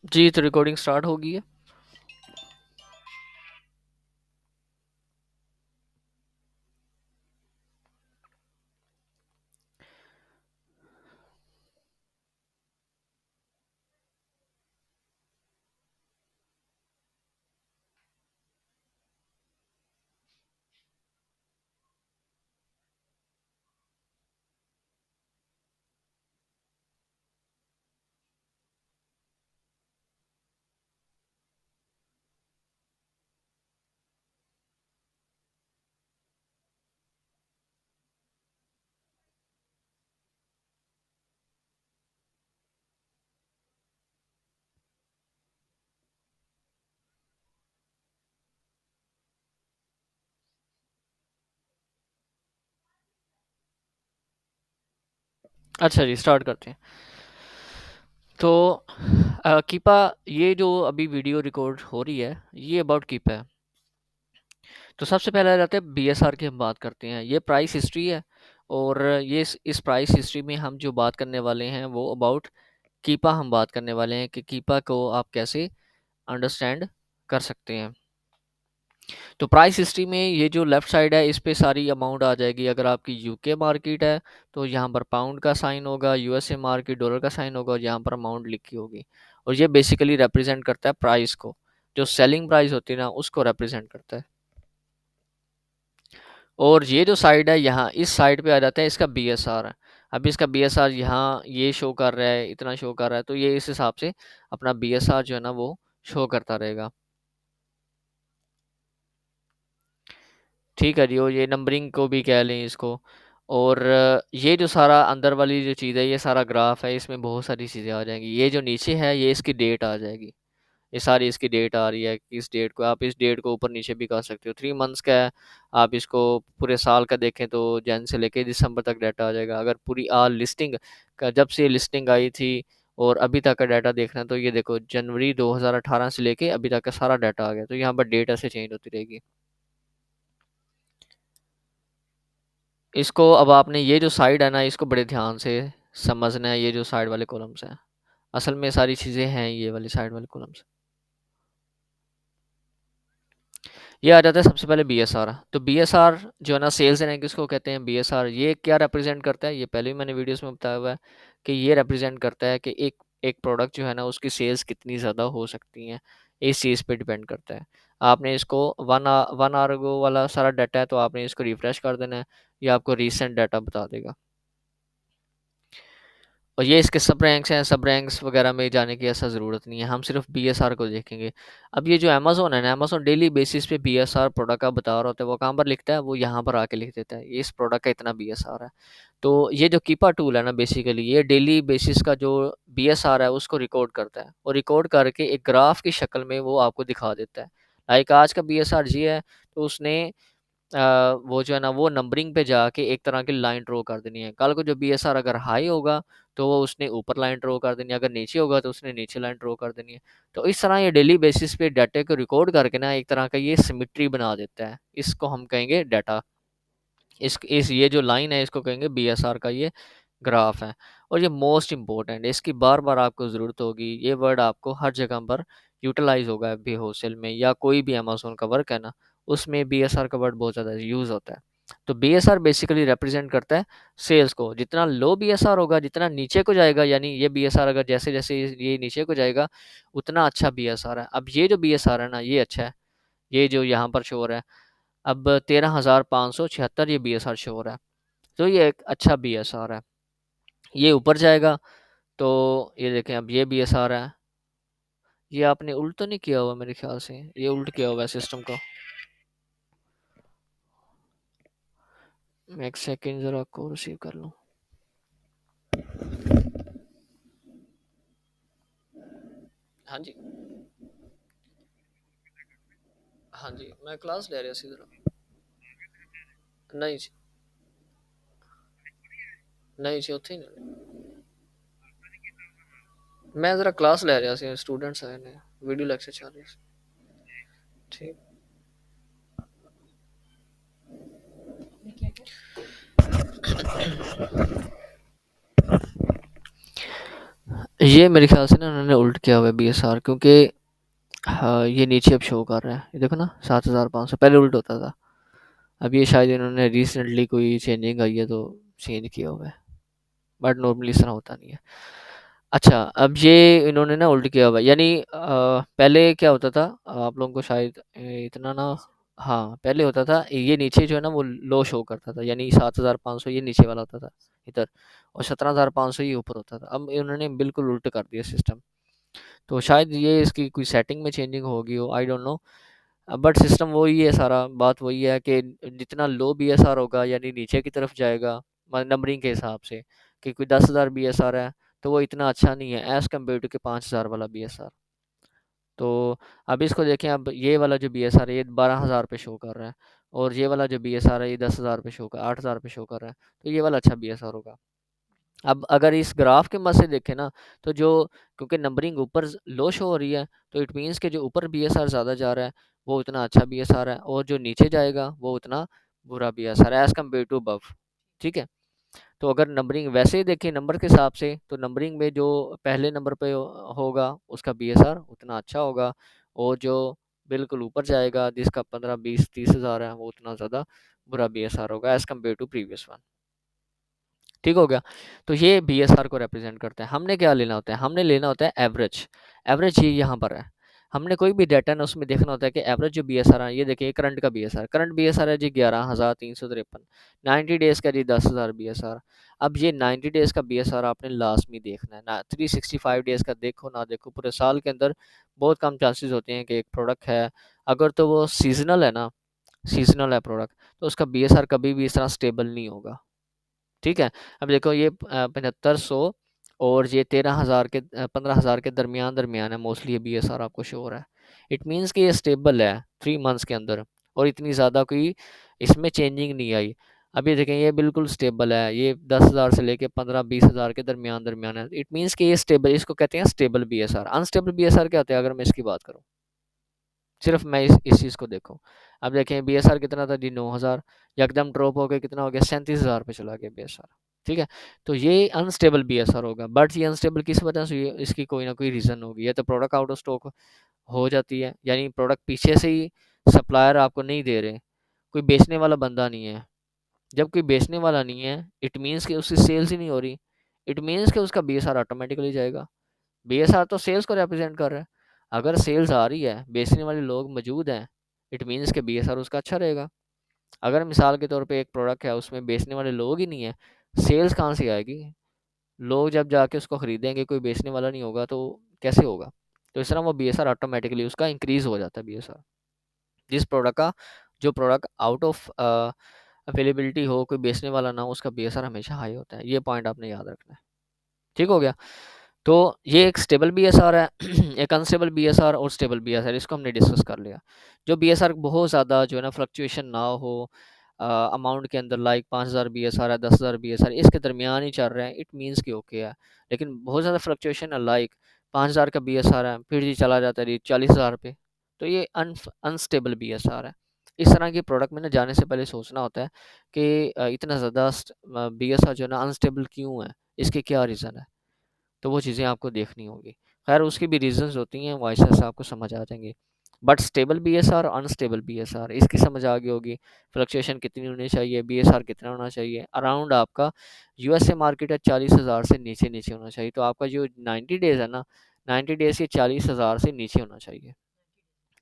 जी, तो recording start हो गई है। अच्छा जी, स्टार्ट करते हैं। तो कीपा, ये जो अभी वीडियो रिकॉर्ड हो रही है, ये अबाउट कीपा है। तो सबसे पहले आ जाते हैं बीएसआर की, हम बात करते हैं। ये प्राइस हिस्ट्री है, और ये इस प्राइस हिस्ट्री में हम जो बात करने वाले हैं वो अबाउट कीपा हम बात करने वाले हैं, कि कीपा को आप कैसे अंडरस्टैंड कर सकते हैं। तो प्राइस हिस्ट्री में ये जो लेफ्ट साइड है, इस पे सारी अमाउंट आ जाएगी। अगर आपकी यूके मार्केट है तो यहाँ पर पाउंड का साइन होगा, यूएसए मार्केट डॉलर का साइन होगा, और यहाँ पर अमाउंट लिखी होगी। और ये बेसिकली रिप्रेजेंट करता है प्राइस को, जो सेलिंग प्राइस होती है ना, उसको रिप्रेजेंट करता है। और ये जो साइड है, यहाँ इस साइड पे आ जाता है इसका बीएसआर। अभी इसका बीएसआर यहाँ ये शो कर रहा है, इतना शो कर रहा है, तो ये इस हिसाब से अपना बीएसआर जो है ना वो शो करता रहेगा। ठीक है जी, और ये नंबरिंग को भी कह लें इसको। और ये जो सारा अंदर वाली जो चीज़ है, ये सारा ग्राफ है, इसमें बहुत सारी चीज़ें आ जाएंगी। ये जो नीचे है, ये इसकी डेट आ जाएगी। ये सारी इसकी डेट आ रही है कि इस डेट को, आप इस डेट को ऊपर नीचे भी कर सकते हो। 3 मंथ्स का है, आप इसको पूरे साल का देखें तो जन से लेके दिसंबर तक डाटा आ जाएगा। अगर पूरी लिस्टिंग का, जब से लिस्टिंग आई थी और अभी तक का डाटा देखना है, तो ये देखो जनवरी 2018 से लेके अभी तक का सारा डाटा आ गया। तो यहाँ पर डेट ऐसे चेंज होती रहेगी। इसको अब आपने ये जो साइड है ना, इसको बड़े ध्यान से समझना है। ये जो साइड वाले कॉलम्स हैं, असल में सारी चीज़ें हैं ये वाली साइड वाले कॉलम्स। ये आ जाता है सबसे पहले बीएसआर। तो बीएसआर जो है ना, सेल्स एंड किसको कहते हैं बीएसआर, ये क्या रिप्रेजेंट करता है, ये पहले भी मैंने वीडियोस में बताया हुआ है कि ये रिप्रेजेंट करता है कि एक एक प्रोडक्ट जो है ना, उसकी सेल्स कितनी ज़्यादा हो सकती हैं, इस चीज़ पे डिपेंड करता है। आपने इसको 1 आवर अगो वाला सारा डाटा है, तो आपने इसको रिफ्रेश कर देना है, ये आपको रीसेंट डाटा बता देगा। और ये इसके सब रैंक्स हैं, सब रैंक्स वगैरह में जाने की ऐसा ज़रूरत नहीं है, हम सिर्फ बीएसआर को देखेंगे। अब ये जो अमेज़न है ना, अमेज़न डेली बेसिस पे बीएसआर प्रोडक्ट का बता रहा होता है। वो कहाँ पर लिखता है, वो यहाँ पर आके लिख देता है, ये इस प्रोडक्ट का इतना बीएसआर है। तो ये जो कीपा टूल है ना, बेसिकली ये डेली बेसिस का जो बीएसआर है उसको रिकॉर्ड करता है, और रिकॉर्ड करके एक ग्राफ की शक्ल में वो आपको दिखा देता है। लाइक आज का बीएसआर जी है, तो उसने वो जो है ना, वो नंबरिंग पे जाके एक तरह की लाइन ड्रॉ कर देनी है। कल को जो बीएसआर अगर हाई होगा, तो वो उसने ऊपर लाइन ड्रॉ कर देनी है, अगर नीचे होगा तो उसने नीचे लाइन ड्रॉ कर देनी है। तो इस तरह ये डेली बेसिस पे डाटा को रिकॉर्ड करके ना, एक तरह का ये सिमिट्री बना देता है। इसको हम कहेंगे डाटा। इस ये जो लाइन है, इसको कहेंगे बीएसआर का ये ग्राफ है। और ये मोस्ट इम्पोर्टेंट है, इसकी बार बार आपको ज़रूरत होगी। ये वर्ड आपको हर जगह पर यूटिलाइज होगा, भी होलसेल में या कोई भी अमेजोन का वर्क है ना, उसमें बीएसआर का वर्ड बहुत ज़्यादा यूज़ होता है। तो बीएसआर बेसिकली रिप्रेजेंट करता है सेल्स को। जितना लो बीएसआर होगा, जितना नीचे को जाएगा, यानी ये बीएसआर अगर जैसे जैसे ये नीचे को जाएगा, उतना अच्छा बीएसआर है। अब ये जो बीएसआर है ना, ये अच्छा है। ये जो यहाँ पर शो हो रहा है, अब 13,576 ये बीएसआर शो हो रहा है, तो ये एक अच्छा बीएसआर है। ये ऊपर जाएगा, तो ये देखें, अब ये बीएसआर है। ये आपने उल्ट तो नहीं किया हुआ मेरे ख्याल से, ये उल्ट किया हुआ है सिस्टम को। मैं एक सेकेंड जरा को रिसीव कर लूँ। हाँ जी। हाँ जी, मैं क्लास ले रहा सी जरा। नहीं जी, नहीं जी, ਉੱਥੇ ही नहीं। मैं जरा क्लास ले रहा सी, स्टूडेंट्स आए ने, वीडियो लेक्चर चल रही सी। ठीक। ये मेरे ख्याल से ना उन्होंने उल्ट किया हुआ है बीएसआर, क्योंकि हाँ, ये नीचे अब शो कर रहा है, ये देखो ना 7,500, पहले उल्ट होता था। अब ये शायद इन्होंने रिसेंटली कोई चेंजिंग आई है तो चेंज किया हुआ है, बट नॉर्मली इस तरह होता नहीं है। अच्छा, अब ये इन्होंने ना उल्ट किया हुआ है, यानी पहले क्या होता था, आप लोगों को शायद इतना ना, हाँ पहले होता था ये नीचे जो है ना वो लो शो करता था, यानी 7,500 ये नीचे वाला होता था इधर, और 17,500 ये ऊपर होता था। अब इन्होंने बिल्कुल उल्ट कर दिया सिस्टम, तो शायद ये इसकी कोई सेटिंग में चेंजिंग होगी हो, I don't know. But system वही है, सारा बात वही है कि जितना लो बीएसआर होगा यानी नीचे की तरफ जाएगा, नंबरिंग के हिसाब से, कि कोई 10,000 बीएसआर है तो वो इतना अच्छा नहीं है एज़ कम्पेयर टू के 5,000 वाला बीएसआर। तो अब इसको देखें, अब ये वाला जो बीएसआर है ये 12,000 पे शो कर रहा है, और ये वाला जो बीएसआर है ये 10,000 पे शो कर 8,000 पे शो कर रहा है, तो ये वाला अच्छा बीएसआर होगा। अब अगर इस ग्राफ के मदद से देखें ना, तो जो, क्योंकि नंबरिंग ऊपर लो शो हो रही है, तो इट मीन्स कि जो ऊपर बीएसआर ज़्यादा जा रहा है वो उतना अच्छा बीएसआर है, और जो नीचे जाएगा वो उतना बुरा बीएसआर है एज़ कम्पेयर टू अबव। ठीक है, तो अगर नंबरिंग वैसे ही देखें नंबर के हिसाब से, तो नंबरिंग में जो पहले नंबर पे होगा उसका बीएसआर उतना अच्छा होगा, और जो बिल्कुल ऊपर जाएगा जिसका 15, 20, 30 हज़ार है वो उतना ज़्यादा बुरा बीएसआर होगा as compare to previous one. ठीक हो गया। तो ये बीएसआर को रिप्रेजेंट करता है। हमने क्या लेना होता है, हमने लेना होता है एवरेज। एवरेज ये यहाँ पर है, हमने कोई भी डाटा ना उसमें देखना होता है कि एवरेज जो बीएसआर है, ये देखिए करंट का बीएसआर, करंट बीएसआर है जी 11,353, 90 डेज का जी 10,000 बीएसआर। अब ये 90 डेज का बीएसआर आपने लास्ट में देखना है ना, 365 डेज का देखो ना देखो, पूरे साल के अंदर बहुत कम चांसेस होते हैं कि एक प्रोडक्ट है, अगर तो वो सीजनल है ना, सीजनल है प्रोडक्ट, तो उसका बीएसआर कभी भी इस तरह स्टेबल नहीं होगा। ठीक है, अब देखो ये 7500 और ये 13,000 के 15,000 के दरमियान दरमियान है मोस्टली, ये बीएसआर आपको शो हो रहा है। इट मीन्स कि ये स्टेबल है 3 मंथ्स के अंदर, और इतनी ज़्यादा कोई इसमें चेंजिंग नहीं आई। अब ये देखें ये बिल्कुल स्टेबल है, ये 10,000 से लेके 15-20 हज़ार के दरमियान दरमियान है। इट मीन्स कि ये स्टेबल, इसको कहते हैं स्टेबल बीएसआर। अनस्टेबल बीएसआर क्या होता है, अगर मैं इसकी बात करूँ, सिर्फ मैं इस चीज़ को देखूँ। अब देखें बीएसआर कितना था जी 9,000, यकदम ड्रॉप हो गया, कितना हो गया 37,000 पे चला गया बीएसआर। ठीक है, तो ये अनस्टेबल बीएसआर होगा, बट ये अनस्टेबल किस वजह से हुई है, इसकी कोई ना कोई रीज़न होगी, या तो प्रोडक्ट आउट ऑफ स्टॉक हो जाती है, यानी प्रोडक्ट पीछे से ही सप्लायर आपको नहीं दे रहे, कोई बेचने वाला बंदा नहीं है। जब कोई बेचने वाला नहीं है, इट मीन्स कि उसकी सेल्स ही नहीं हो रही, इट मीन्स कि उसका बीएसआर ऑटोमेटिकली जाएगा। बीएसआर तो सेल्स को रिप्रेजेंट कर रहा है, अगर सेल्स आ रही है, बेचने वाले लोग मौजूद हैं, इट मीन्स कि बीएसआर उसका अच्छा रहेगा। अगर मिसाल के तौर पे एक प्रोडक्ट है उसमें बेचने वाले लोग ही नहीं है, सेल्स कहाँ से आएगी? लोग जब जाके उसको खरीदेंगे, कोई बेचने वाला नहीं होगा तो कैसे होगा? तो इस तरह वो बीएसआर ऑटोमेटिकली उसका इंक्रीज हो जाता है बीएसआर। जिस प्रोडक्ट का, जो प्रोडक्ट आउट ऑफ अवेलेबिलिटी हो, कोई बेचने वाला ना हो, उसका बीएसआर हमेशा हाई होता है। ये पॉइंट आपने याद रखना है। ठीक हो गया। तो ये एक स्टेबल बीएसआर है एक अनस्टेबल बीएसआर और स्टेबल बीएसआर, इसको हमने डिस्कस कर लिया। जो बीएसआर बहुत ज़्यादा जो है ना फ्लक्चुएशन ना हो अमाउंट के अंदर, लाइक 5,000 बीएसआर है, 10,000 बीएसआर, इसके दरमियान ही चल रहे हैं, इट मीन्स कि ओके है। लेकिन बहुत ज़्यादा फ्लक्चुएशन है, लाइक 5,000 का बीएसआर है फिर जी चला जाता है जी 40,000 पे, तो ये अनस्टेबल बीएसआर है। इस तरह के प्रोडक्ट में ना जाने से पहले सोचना होता है कि इतना ज़्यादा बीएसआर जो है ना अनस्टेबल क्यों है, इसके क्या रीज़न है, तो वो चीज़ें आपको देखनी होगी। खैर उसकी भी रीज़न्स होती हैं, वो ऐसे-ऐसे आपको समझ आ जाएँगे। But stable BSR, unstable BSR इसकी समझ आ गई होगी। फ्लक्चुएशन कितनी होनी चाहिए, बीएसआर कितना होना चाहिए। अराउंड आपका यूएसए मार्केट है 40,000 से नीचे-नीचे होना चाहिए। तो आपका जो 90 डेज़ है ना, 90 डेज़ ये 40,000 से नीचे होना चाहिए।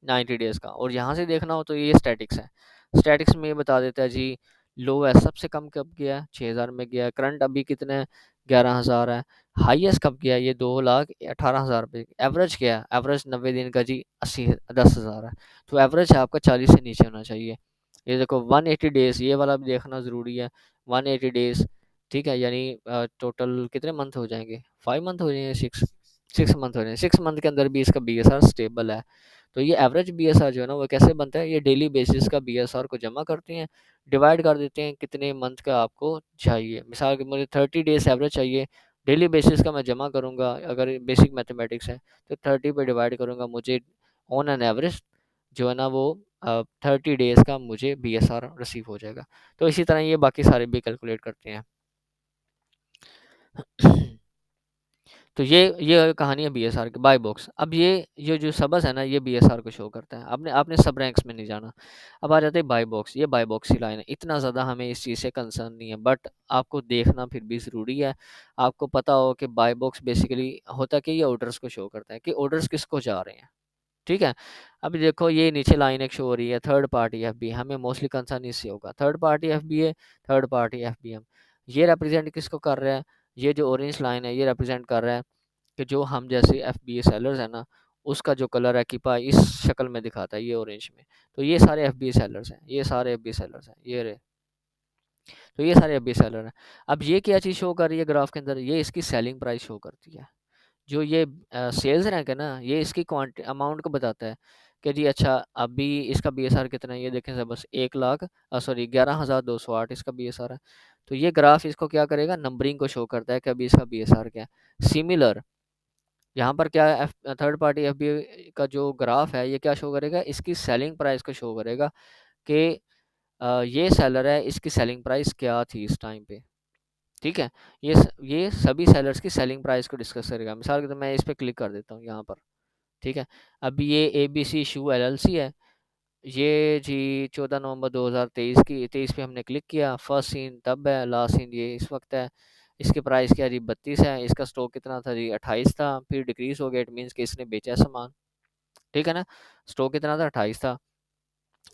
90 डेज़ का, और यहाँ से देखना हो तो ये स्टैटिक्स है। स्टैटिक्स में ये बता देता है जी लो है सबसे कम कब गया है 6,000 में गया है, करंट अभी कितने है 11,000 है, हाईएस्ट कब गया है ये 2,18,000 पे, एवरेज क्या है, एवरेज 90 दिन का जी 10,000 है। तो एवरेज है आपका 40 से नीचे होना चाहिए। ये देखो 180 डेज़ ये वाला भी देखना ज़रूरी है, 180 डेज़। ठीक है, यानी टोटल कितने मंथ हो जाएंगे, 5 मंथ हो जाएंगे, 6 मंथ हो जाएंगे। 6 मंथ के अंदर भी इसका बीएसआर स्टेबल है। तो ये एवरेज बीएसआर जो है ना वो कैसे बनता है, ये डेली बेसिस का बीएसआर को जमा करते हैं, डिवाइड कर देते हैं कितने मंथ का आपको चाहिए। मिसाल के मुझे 30 डेज एवरेज चाहिए, डेली बेसिस का मैं जमा करूँगा, अगर बेसिक मैथमेटिक्स है तो 30 पे डिवाइड करूँगा, मुझे ऑन एन एवरेज जो है ना वो 30 डेज का मुझे बीएसआर रिसीव हो जाएगा। तो इसी तरह ये बाकी सारे भी कैलकुलेट करते हैं। तो ये कहानी है बीएसआर की बाय बॉक्स। अब ये जो सबस है ना, ये बीएसआर को शो करता है। आपने आपने सब रैंक्स में नहीं जाना। अब आ जाते हैं बाय बॉक्स। ये बाय बॉक्स की लाइन है, इतना ज़्यादा हमें इस चीज़ से कंसर्न नहीं है, बट आपको देखना फिर भी ज़रूरी है। आपको पता हो कि बाय बॉक्स बेसिकली होता कि ये ऑर्डर्स को शो करता है कि ऑर्डर्स किसको जा रहे हैं। ठीक है। अभी देखो ये नीचे लाइन एक शो हो रही है थर्ड पार्टी एफबी, हमें मोस्टली कंसर्न इससे होगा third party FBA, third party FBM. ये रिप्रेजेंट किसको कर रहा है? ये जो ऑरेंज लाइन है ये रिप्रेजेंट कर रहा है कि जो हम जैसे एफबीए सेलर्स है ना, उसका जो कलर है कीपा इस शक्ल में दिखाता है, ये ऑरेंज में। तो ये सारे एफबीए सेलर्स हैं, ये सारे एफबीए सेलर्स हैं, ये रहे। तो ये सारे एफबीए सेलर हैं। अब ये क्या चीज़ शो कर रही है ग्राफ के अंदर? ये इसकी सेलिंग प्राइस शो करती है। जो ये सेल्स रैंक है ना, ये इसकी क्वांट अमाउंट को बताता है कि जी अच्छा अभी इसका बीएसआर कितना है। ये देखें सर, बस 1 लाख सॉरी 11,208 इसका बीएसआर है। तो ये ग्राफ इसको क्या करेगा? नंबरिंग को शो करता है कि अभी इसका बीएसआर क्या है। सिमिलर यहाँ पर क्या है, थर्ड पार्टी एफबीआई का जो ग्राफ है ये क्या शो करेगा? इसकी सेलिंग प्राइस को शो करेगा कि ये सेलर है, इसकी सेलिंग प्राइस क्या थी इस टाइम पे। ठीक है। ये सभी सेलर्स की सेलिंग प्राइस को डिस्कस करेगा। मिसाल के तो मैं इस पे क्लिक कर देता हूँ यहाँ पर। ठीक है। अभी ये ABC शू LLC है। ये जी 14 नवंबर 2023 की 23 पे हमने क्लिक किया। फर्स्ट सीन तब है, लास्ट सीन ये इस वक्त है। इसकी प्राइस क्या जी 32 है। इसका स्टॉक कितना था जी 28 था, फिर डिक्रीज हो गया। इट मीन्स कि इसने बेचा है सामान। ठीक है ना। स्टॉक कितना था? 28 था।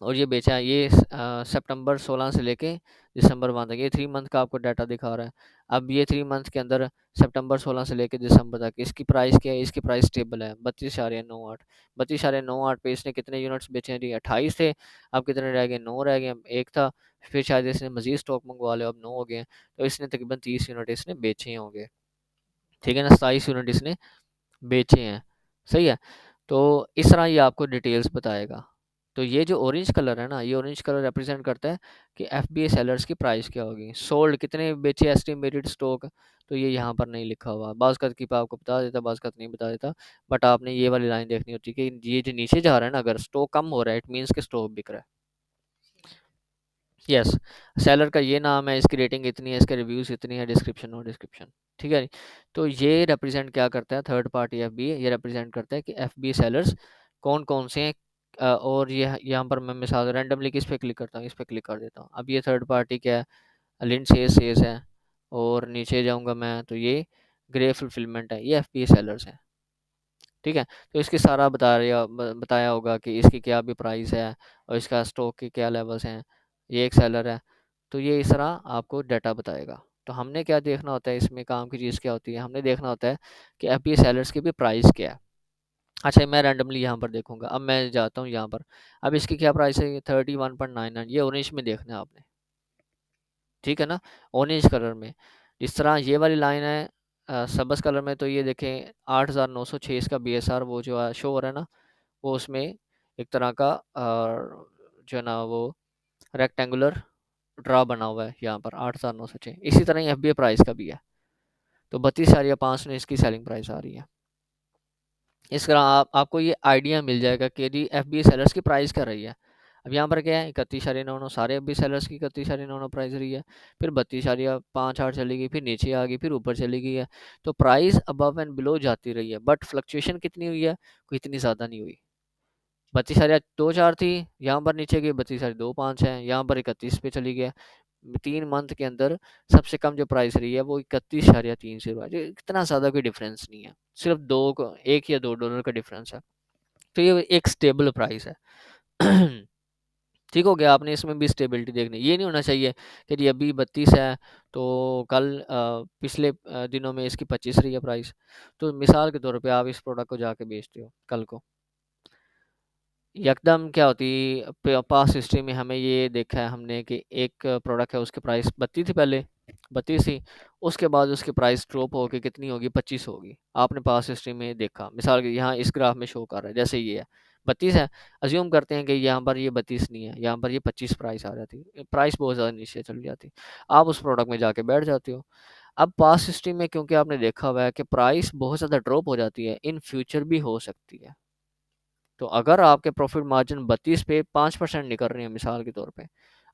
और ये बेचा है ये सितंबर 16 से लेके दिसंबर 1 तक, ये 3 मंथ का आपको डाटा दिखा रहा है। अब ये 3 मंथ के अंदर सितंबर 16 से लेके दिसंबर तक इसकी प्राइस क्या है? इसकी प्राइस स्टेबल है 32.98। 32.98 पे इसने कितने यूनिट्स बेचे हैं जी? 28 थे। अब कितने रह गए? 9 रह गए। अब एक था, फिर शायद इसने मजीद स्टॉक मंगवा लिया, अब 9 हो गए हैं। तो इसने तकरीबन 30 यूनिट इसने बेचे होंगे। ठीक है ना। 27 यूनिट इसने बेचे हैं। सही है। तो इस तरह ये आपको डिटेल्स बताएगा। तो ये जो ऑरेंज कलर है ना, ये ऑरेंज कलर रिप्रेजेंट करता है कि एफबीए सेलर्स की प्राइस क्या होगी। सोल्ड कितने बेचे एस्टिमेटेड स्टॉक, तो ये यहाँ पर नहीं लिखा हुआ। बाज़ का कीप आपको बता देता, बाज़ का नहीं बता देता। बट आपने ये वाली लाइन देखनी होती है कि ये जो नीचे जा रहा है ना, अगर स्टॉक कम हो रहा है इट मीन्स कि स्टॉक बिक रहा है। यस। सेलर का ये नाम है, इसकी रेटिंग इतनी है, इसके रिव्यूज़ इतनी है, डिस्क्रिप्शन और डिस्क्रिप्शन। ठीक है। तो ये रिप्रेजेंट क्या करता है? थर्ड पार्टी एफबीए ये रिप्रेजेंट करता है कि एफबीए सेलर्स कौन कौन से हैं। और ये यहाँ पर मैं मिसाल रैंडमली किस पे क्लिक करता हूँ, इस पे क्लिक कर देता हूँ। अब ये थर्ड पार्टी क्या है? लिंड सेस है। और नीचे जाऊँगा मैं तो ये ग्रे फुलफिलमेंट है, ये एफबीए सेलर्स हैं। ठीक है। तो इसकी सारा बताया होगा कि इसकी क्या भी प्राइस है और इसका स्टॉक के क्या लेवल्स हैं। ये एक सेलर है। तो ये इस तरह आपको डाटा बताएगा। तो हमने क्या देखना होता है, इसमें काम की चीज़ क्या होती है? हमने देखना होता है कि एफबीए सेलर्स की भी प्राइस क्या है। अच्छा मैं रैंडमली यहाँ पर देखूंगा। अब मैं जाता हूँ यहाँ पर। अब इसकी क्या प्राइस है? 31.99। ये ऑरेंज में देखना है आपने। ठीक है ना। ऑरेंज कलर में। जिस तरह ये वाली लाइन है सब्ज़ कलर में, तो ये देखें 8,906 इसका बीएसआर वो जो है शो हो रहा है ना, वो उसमें एक तरह का जो है ना वो रेक्टेंगुलर ड्रा बना हुआ है यहाँ पर 8,906। इसी तरह ही एफबीए प्राइस का भी है। तो 32,500 में इसकी सेलिंग प्राइस आ रही है। इस तरह आपको ये आइडिया मिल जाएगा कि जी एफबीए सेलर्स की प्राइस क्या रही है। अब यहाँ पर क्या है 31.99 सारे एफबीए सेलर्स की 31.99 प्राइस रही है। फिर 32.58 चली गई, फिर नीचे आ गई, फिर ऊपर चली गई है। तो प्राइस अबव एंड बिलो जाती रही है, बट फ्लक्चुएशन कितनी हुई है? कोई इतनी ज़्यादा नहीं हुई। 32.24 थी, यहाँ पर नीचे गई 32.25 है, यहाँ पर 31 पे चली गई। 3 मंथ के अंदर सबसे कम जो प्राइस रही है वो 31.3 से हुआ है। इतना ज़्यादा कोई डिफरेंस नहीं है, सिर्फ 1 या 2 डॉलर का डिफरेंस है। तो ये एक स्टेबल प्राइस है। ठीक हो गया। आपने इसमें भी स्टेबिलिटी देखनी, ये नहीं होना चाहिए कि जी अभी 32 है तो कल पिछले दिनों में इसकी 25 रही है प्राइस। तो मिसाल के तौर पे आप इस प्रोडक्ट को जाके बेचते हो कल को, यकदम क्या होती पास्ट हिस्ट्री में हमें ये देखा है हमने कि एक प्रोडक्ट है उसकी प्राइस 32 थी पहले, 32 थी। उसके बाद उसकी प्राइस ड्रॉप होके कितनी होगी? 25 होगी। आपने पास्ट हिस्ट्री में देखा, मिसाल के यहाँ इस ग्राफ में शो कर रहा है जैसे ये है 32 है। अज्यूम करते हैं कि यहाँ पर ये 32 नहीं है, यहाँ पर ये 25 प्राइस आ जाती, प्राइस बहुत ज़्यादा नीचे चली जाती। आप उस प्रोडक्ट में जाके बैठ जाते हो। अब पास्ट हिस्ट्री में क्योंकि आपने देखा हुआ है कि प्राइस बहुत ज़्यादा ड्रॉप हो जाती है, इन फ्यूचर भी हो सकती है। तो अगर आपके प्रॉफिट मार्जिन 32 पे 5% निकल रही है मिसाल के तौर पे,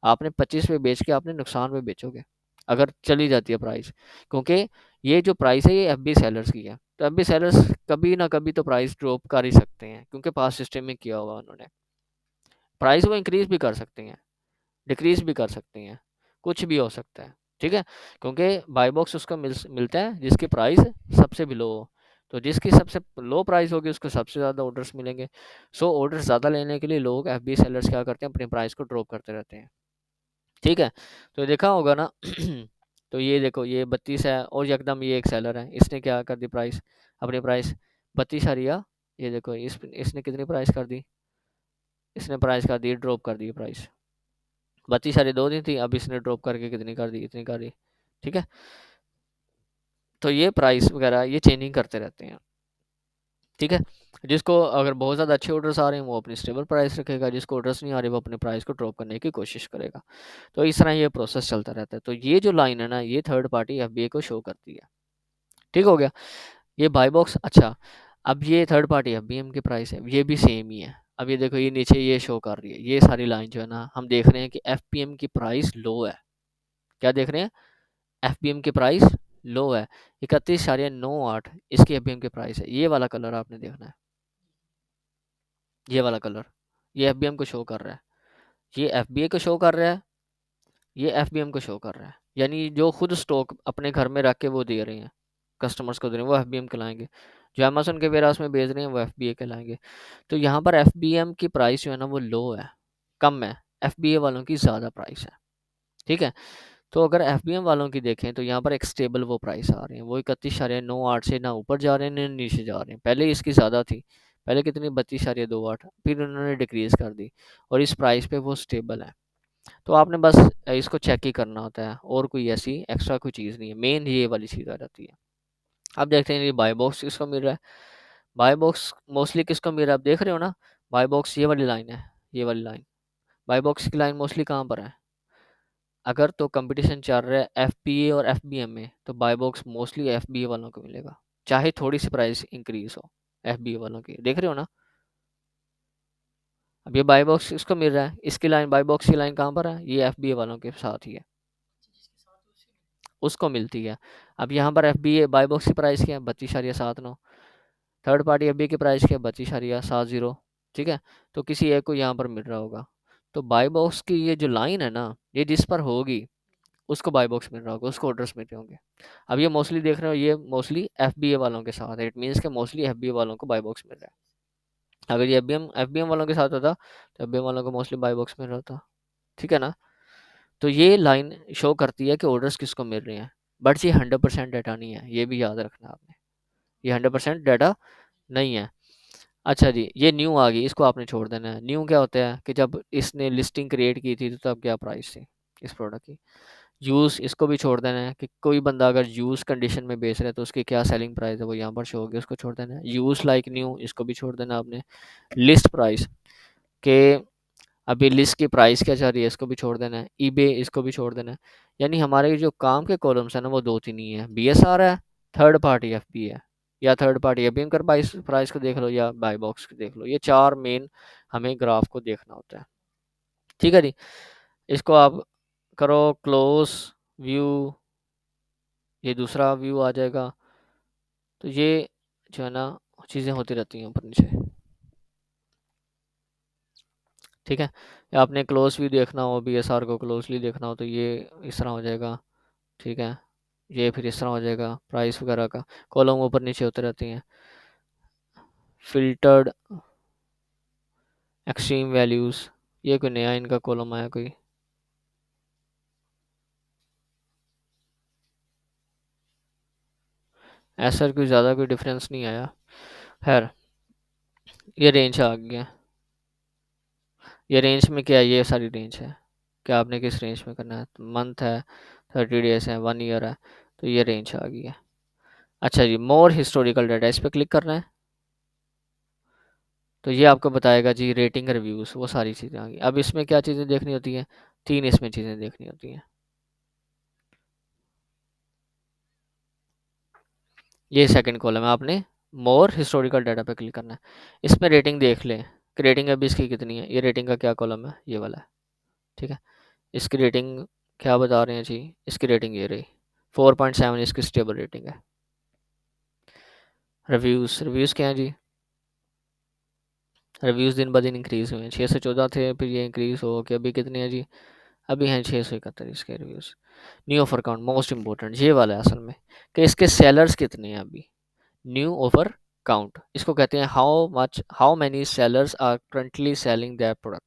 आपने 25 पे बेच के आपने नुकसान में बेचोगे अगर चली जाती है प्राइस। क्योंकि ये जो प्राइस है ये एफबी सेलर्स की है। तो एफबी सेलर्स कभी ना कभी तो प्राइस ड्रॉप कर ही सकते हैं, क्योंकि पास सिस्टम में किया हुआ उन्होंने। प्राइस वो इंक्रीज भी कर सकते हैं, डिक्रीज भी कर सकती हैं, कुछ भी हो सकता है। ठीक है, क्योंकि बाई बॉक्स उसको मिलता है जिसकी प्राइस सबसे बिलो हो। तो जिसकी सबसे लो प्राइस होगी उसको सबसे ज़्यादा ऑर्डर्स मिलेंगे। सो ऑर्डर ज़्यादा लेने के लिए लोग एफबी सेलर्स क्या करते हैं, अपनी प्राइस को ड्रॉप करते रहते हैं। ठीक है, तो देखा होगा ना। तो ये देखो ये 32 है, और एकदम ये एक सेलर है, इसने क्या कर दी प्राइस, अपनी प्राइस 32 आ रही है। ये देखो इसने कितनी प्राइस कर दी, इसने प्राइस कर दी, ड्रॉप कर दी प्राइस। 32 सारी 2 दिन थी, अब इसने ड्रॉप करके कितनी कर दी, इतनी कर दी। ठीक है, तो ये प्राइस वगैरह ये चेंजिंग करते रहते हैं। ठीक है, जिसको अगर बहुत ज़्यादा अच्छे ऑर्डर्स आ रहे हैं वो अपनी स्टेबल प्राइस रखेगा, जिसको ऑर्डर्स नहीं आ रहे वो अपने प्राइस को ड्रॉप करने की कोशिश करेगा। तो इस तरह ये प्रोसेस चलता रहता है। तो ये जो लाइन है ना, ये थर्ड पार्टी एफबीए को शो करती है। ठीक हो गया, ये बाई बॉक्स। अच्छा, अब ये थर्ड पार्टी एफबीएम की प्राइस है, ये भी सेम ही है। अब ये देखो ये नीचे ये शो कर रही है, ये सारी लाइन जो है ना, हम देख रहे हैं कि एफपीएम की प्राइस लो है। क्या देख रहे हैं, एफबीएम की प्राइस लो है, 31.98 इसकी एफबीएम की प्राइस है। ये वाला कलर आपने देखना है, ये वाला कलर, ये एफबीएम को शो कर रहा है, ये एफबीए को शो कर रहा है, ये एफबीएम को शो कर रहा है। यानी जो खुद स्टॉक अपने घर में रख के वो दे रहे हैं, कस्टमर्स को दे रहे हैं, वो एफबीएम के लाएंगे। जो अमेजोन के वेयरहाउस में बेच रहे हैं वो एफबीए के लाएंगे। तो यहाँ पर एफबीएम की प्राइस जो है ना वो लो है, कम है, एफबीए वालों की ज़्यादा प्राइस है। ठीक है, तो अगर एफबीएम वालों की देखें तो यहाँ पर एक स्टेबल वो प्राइस आ रहे हैं, वो 31.98 से ना ऊपर जा रहे हैं ना नीचे जा रहे हैं। पहले इसकी ज़्यादा थी, पहले कितनी 32.28, फिर उन्होंने डिक्रीज़ कर दी, और इस प्राइस पे वो स्टेबल है। तो आपने बस इसको चेक ही करना होता है, और कोई ऐसी एक्स्ट्रा कोई चीज़ नहीं है, मेन ये वाली चीज़ आ जाती है। अब देखते हैं ये बाय बॉक्स किसको मिल रहा है। बाय बॉक्स मोस्टली किसको मिल रहा है, आप देख रहे हो ना, बाय बॉक्स ये वाली लाइन है, ये वाली लाइन बाय बॉक्स की लाइन मोस्टली कहाँ पर है। अगर तो कंपटीशन चल रहा है एफपीए और एफबीएम में, तो बाय बॉक्स मोस्टली एफबीए वालों को मिलेगा, चाहे थोड़ी सी प्राइस इंक्रीज हो एफबीए वालों की। देख रहे हो ना, अब ये बाय बॉक्स इसको मिल रहा है, इसकी लाइन बाय बॉक्स की लाइन कहाँ पर है, ये एफबीए वालों के साथ ही है, उसको मिलती है। अब यहाँ पर एफबीए बाय बॉक्स की प्राइस क्या है, 32.79। थर्ड पार्टी एफबीए की प्राइस क्या है, 32.70। ठीक है, तो किसी एक को यहाँ पर मिल रहा होगा। तो बाय बॉक्स की ये जो लाइन है ना, ये जिस पर होगी उसको बाय बॉक्स मिल रहा होगा, उसको ऑर्डर्स मिल रहे होंगे। अब ये मोस्टली देख रहे हो, ये मोस्टली एफबीए वालों के साथ है, इट मीन्स के मोस्टली एफबीए वालों को बाय बॉक्स मिल रहा है। अगर ये एफबीएम वालों के साथ होता तो एफबीएम वालों को मोस्टली बाय बॉक्स मिल रहा होता। ठीक है ना, तो ये लाइन शो करती है कि ऑर्डर्स किसको मिल रहे हैं। बट ये 100% डाटा नहीं है, ये भी याद रखना आपने, ये 100% डाटा नहीं है। अच्छा जी, ये न्यू आ गई, इसको आपने छोड़ देना है। न्यू क्या होता है कि जब इसने लिस्टिंग क्रिएट की थी तो तब क्या प्राइस थी इस प्रोडक्ट की। यूज़, इसको भी छोड़ देना है कि कोई बंदा अगर यूज़ कंडीशन में बेच रहा है तो उसकी क्या सेलिंग प्राइस है वो यहाँ पर शो होगी, उसको छोड़ देना है। यूज़ लाइक न्यू, इसको भी छोड़ देना आपने। लिस्ट प्राइस के अभी लिस्ट की प्राइस क्या चल रही है, इसको भी छोड़ देना है। ईबे, इसको भी छोड़ देना है। यानी हमारे जो काम के कॉलम्स है ना वो दो तीन ही है, बीएसआर है, थर्ड पार्टी एफपी है, या थर्ड पार्टी एफबीएम कर प्राइस प्राइस को देख लो, या बाय बॉक्स को देख लो। ये चार मेन हमें ग्राफ को देखना होता है। ठीक है जी, इसको आप करो क्लोज व्यू, ये दूसरा व्यू आ जाएगा। तो ये जो है ना चीज़ें होती रहती हैं ऊपर नीचे। ठीक है, या आपने क्लोज व्यू देखना हो, बीएसआर को क्लोजली देखना हो तो ये इस तरह हो जाएगा। ठीक है, ये फिर इस तरह हो जाएगा, प्राइस वगैरह का कॉलम ऊपर नीचे होते रहती हैं। फिल्टर्ड एक्सट्रीम वैल्यूज़, ये कोई नया इनका कॉलम आया कोई, ऐसा कोई ज़्यादा कोई डिफरेंस नहीं आया। खैर, ये रेंज आ गया, ये रेंज में क्या है, ये सारी रेंज है। क्या आपने किस रेंज में करना है, मंथ है, 30 डेज है, 1 ईयर है, तो ये रेंज आ गई है। अच्छा जी, मोर हिस्टोरिकल डाटा, इस पर क्लिक करना है। तो ये आपको बताएगा जी रेटिंग रिव्यूज़, वो सारी चीज़ें आ गई। अब इसमें क्या चीज़ें देखनी होती हैं, तीन इसमें चीज़ें देखनी होती हैं। ये सेकंड कॉलम है, आपने मोर हिस्टोरिकल डाटा पे क्लिक करना है। इसमें रेटिंग देख लें कि रेटिंग अभी इसकी कितनी है। ये रेटिंग का क्या कॉलम है, ये वाला है। ठीक है, इसकी रेटिंग क्या बता रहे हैं जी, इसकी रेटिंग ये रही 4.7 इसकी स्टेबल रेटिंग है। रिव्यूज़ क्या है जी? रिव्यूज़ दिन ब दिन इंक्रीज़ हुए हैं, 6 से 14 थे, फिर ये इंक्रीज़ हो के अभी कितने हैं जी? अभी हैं 671 इसके reviews. New offer count most important ये वाला है असल में, कि इसके सेलर्स कितने हैं अभी। न्यू ऑफर काउंट इसको कहते हैं, how many sellers are currently selling that product.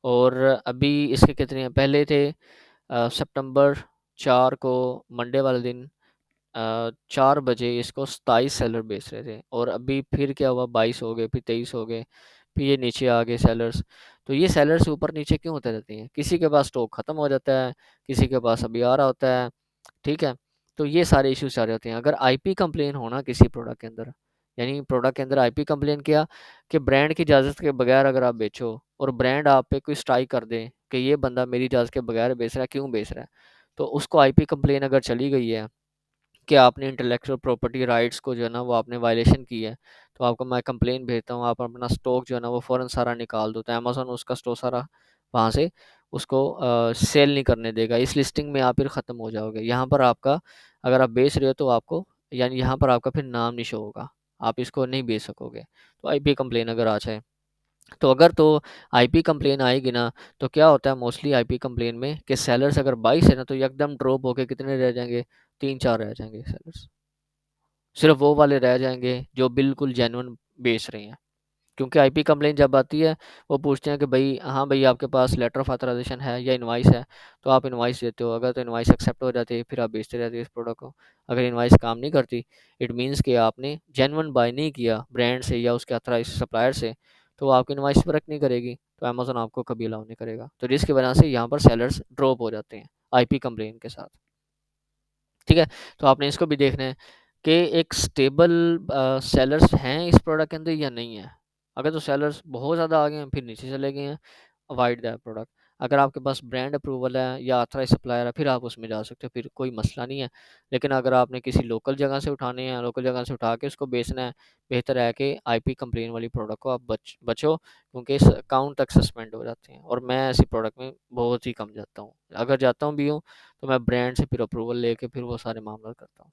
और अभी इसके कितने हैं? पहले थे सितंबर 4 को, मंडे वाले दिन 4 बजे इसको 27 सेलर बेच रहे थे, और अभी फिर क्या हुआ, 22 हो गए, फिर 23 हो गए, फिर ये नीचे आ गए सेलर्स। तो ये सेलर्स ऊपर नीचे क्यों होते रहते हैं? किसी के पास स्टॉक ख़त्म हो जाता है, किसी के पास अभी आ रहा होता है, ठीक है। तो ये सारे इश्यूज आ रहे होते हैं। अगर आईपी कंप्लेन हो ना किसी प्रोडक्ट के अंदर, यानी प्रोडक्ट के अंदर आईपी कंप्लेन किया कि ब्रांड की इजाज़त के बगैर अगर आप बेचो, और ब्रांड आप पे कोई स्ट्राइक कर दे कि ये बंदा मेरी इजाज़त के बगैर बेच रहा है, क्यों बेच रहा है, तो उसको आईपी कंप्लेन अगर चली गई है कि आपने इंटेलेक्चुअल प्रॉपर्टी राइट्स को जो है ना वो आपने वायलेशन की है, तो आपको मैं कंप्लेन भेजता हूँ, आप अपना स्टॉक जो है ना वो फ़ौरन सारा निकाल दो, तो अमेज़न उसका स्टॉक सारा वहाँ से उसको सेल नहीं करने देगा। इस लिस्टिंग में आप फिर ख़त्म हो जाओगे। यहाँ पर आपका, अगर आप बेच रहे हो तो आपको, यानी यहाँ पर आपका फिर नाम नहीं शो होगा, आप इसको नहीं बेच सकोगे। तो आईपी कंप्लेन अगर आ जाए तो, अगर तो आईपी कंप्लेन आएगी ना, तो क्या होता है मोस्टली आईपी कंप्लेन में कि सेलर्स अगर 22 है ना, तो एकदम ड्रॉप होके कितने रह जाएंगे? 3-4 रह जाएंगे सेलर्स। सिर्फ वो वाले रह जाएंगे जो बिल्कुल जेन्युइन बेच रहे हैं। क्योंकि आईपी कंप्लेन जब आती है, वो पूछते हैं कि भाई, हाँ भाई, आपके पास लेटर ऑफ ऑथराइजेशन है या इनवाइस है, तो आप इनवाइस देते हो। अगर तो इनवाइस एक्सेप्ट हो जाती है, फिर आप बेचते रहते हो इस प्रोडक्ट को। अगर इनवाइस काम नहीं करती, इट मीन्स कि आपने जेन्युइन बाय नहीं किया ब्रांड से या उसके ऑथराइज सप्लायर से, तो वो आपकी इनवाइस वर्क नहीं करेगी, तो अमेजोन आपको कभी अलाउ नहीं करेगा। तो जिसकी वजह से यहाँ पर सेलर्स ड्रॉप हो जाते हैं आईपी कंप्लेन के साथ, ठीक है। तो आपने इसको भी देखना है कि एक स्टेबल सेलर्स हैं इस प्रोडक्ट के अंदर या नहीं है। अगर तो सेलर्स बहुत ज़्यादा आ गए हैं, फिर नीचे चले गए हैं, अवॉइड दैट प्रोडक्ट। अगर आपके पास ब्रांड अप्रूवल है या ऑथराइज सप्लायर है, फिर आप उसमें जा सकते हो, फिर कोई मसला नहीं है। लेकिन अगर आपने किसी लोकल जगह से उठाने हैं, लोकल जगह से उठा के उसको बेचना है, बेहतर है कि आईपी कंप्लेन वाली प्रोडक्ट को आप बचो, क्योंकि इस अकाउंट तक सस्पेंड हो जाते हैं। और मैं ऐसी प्रोडक्ट में बहुत ही कम जाता हूँ, अगर जाता हूँ भी हूँ तो मैं ब्रांड से फिर अप्रूवल लेके फिर वो सारे मामला करता हूँ।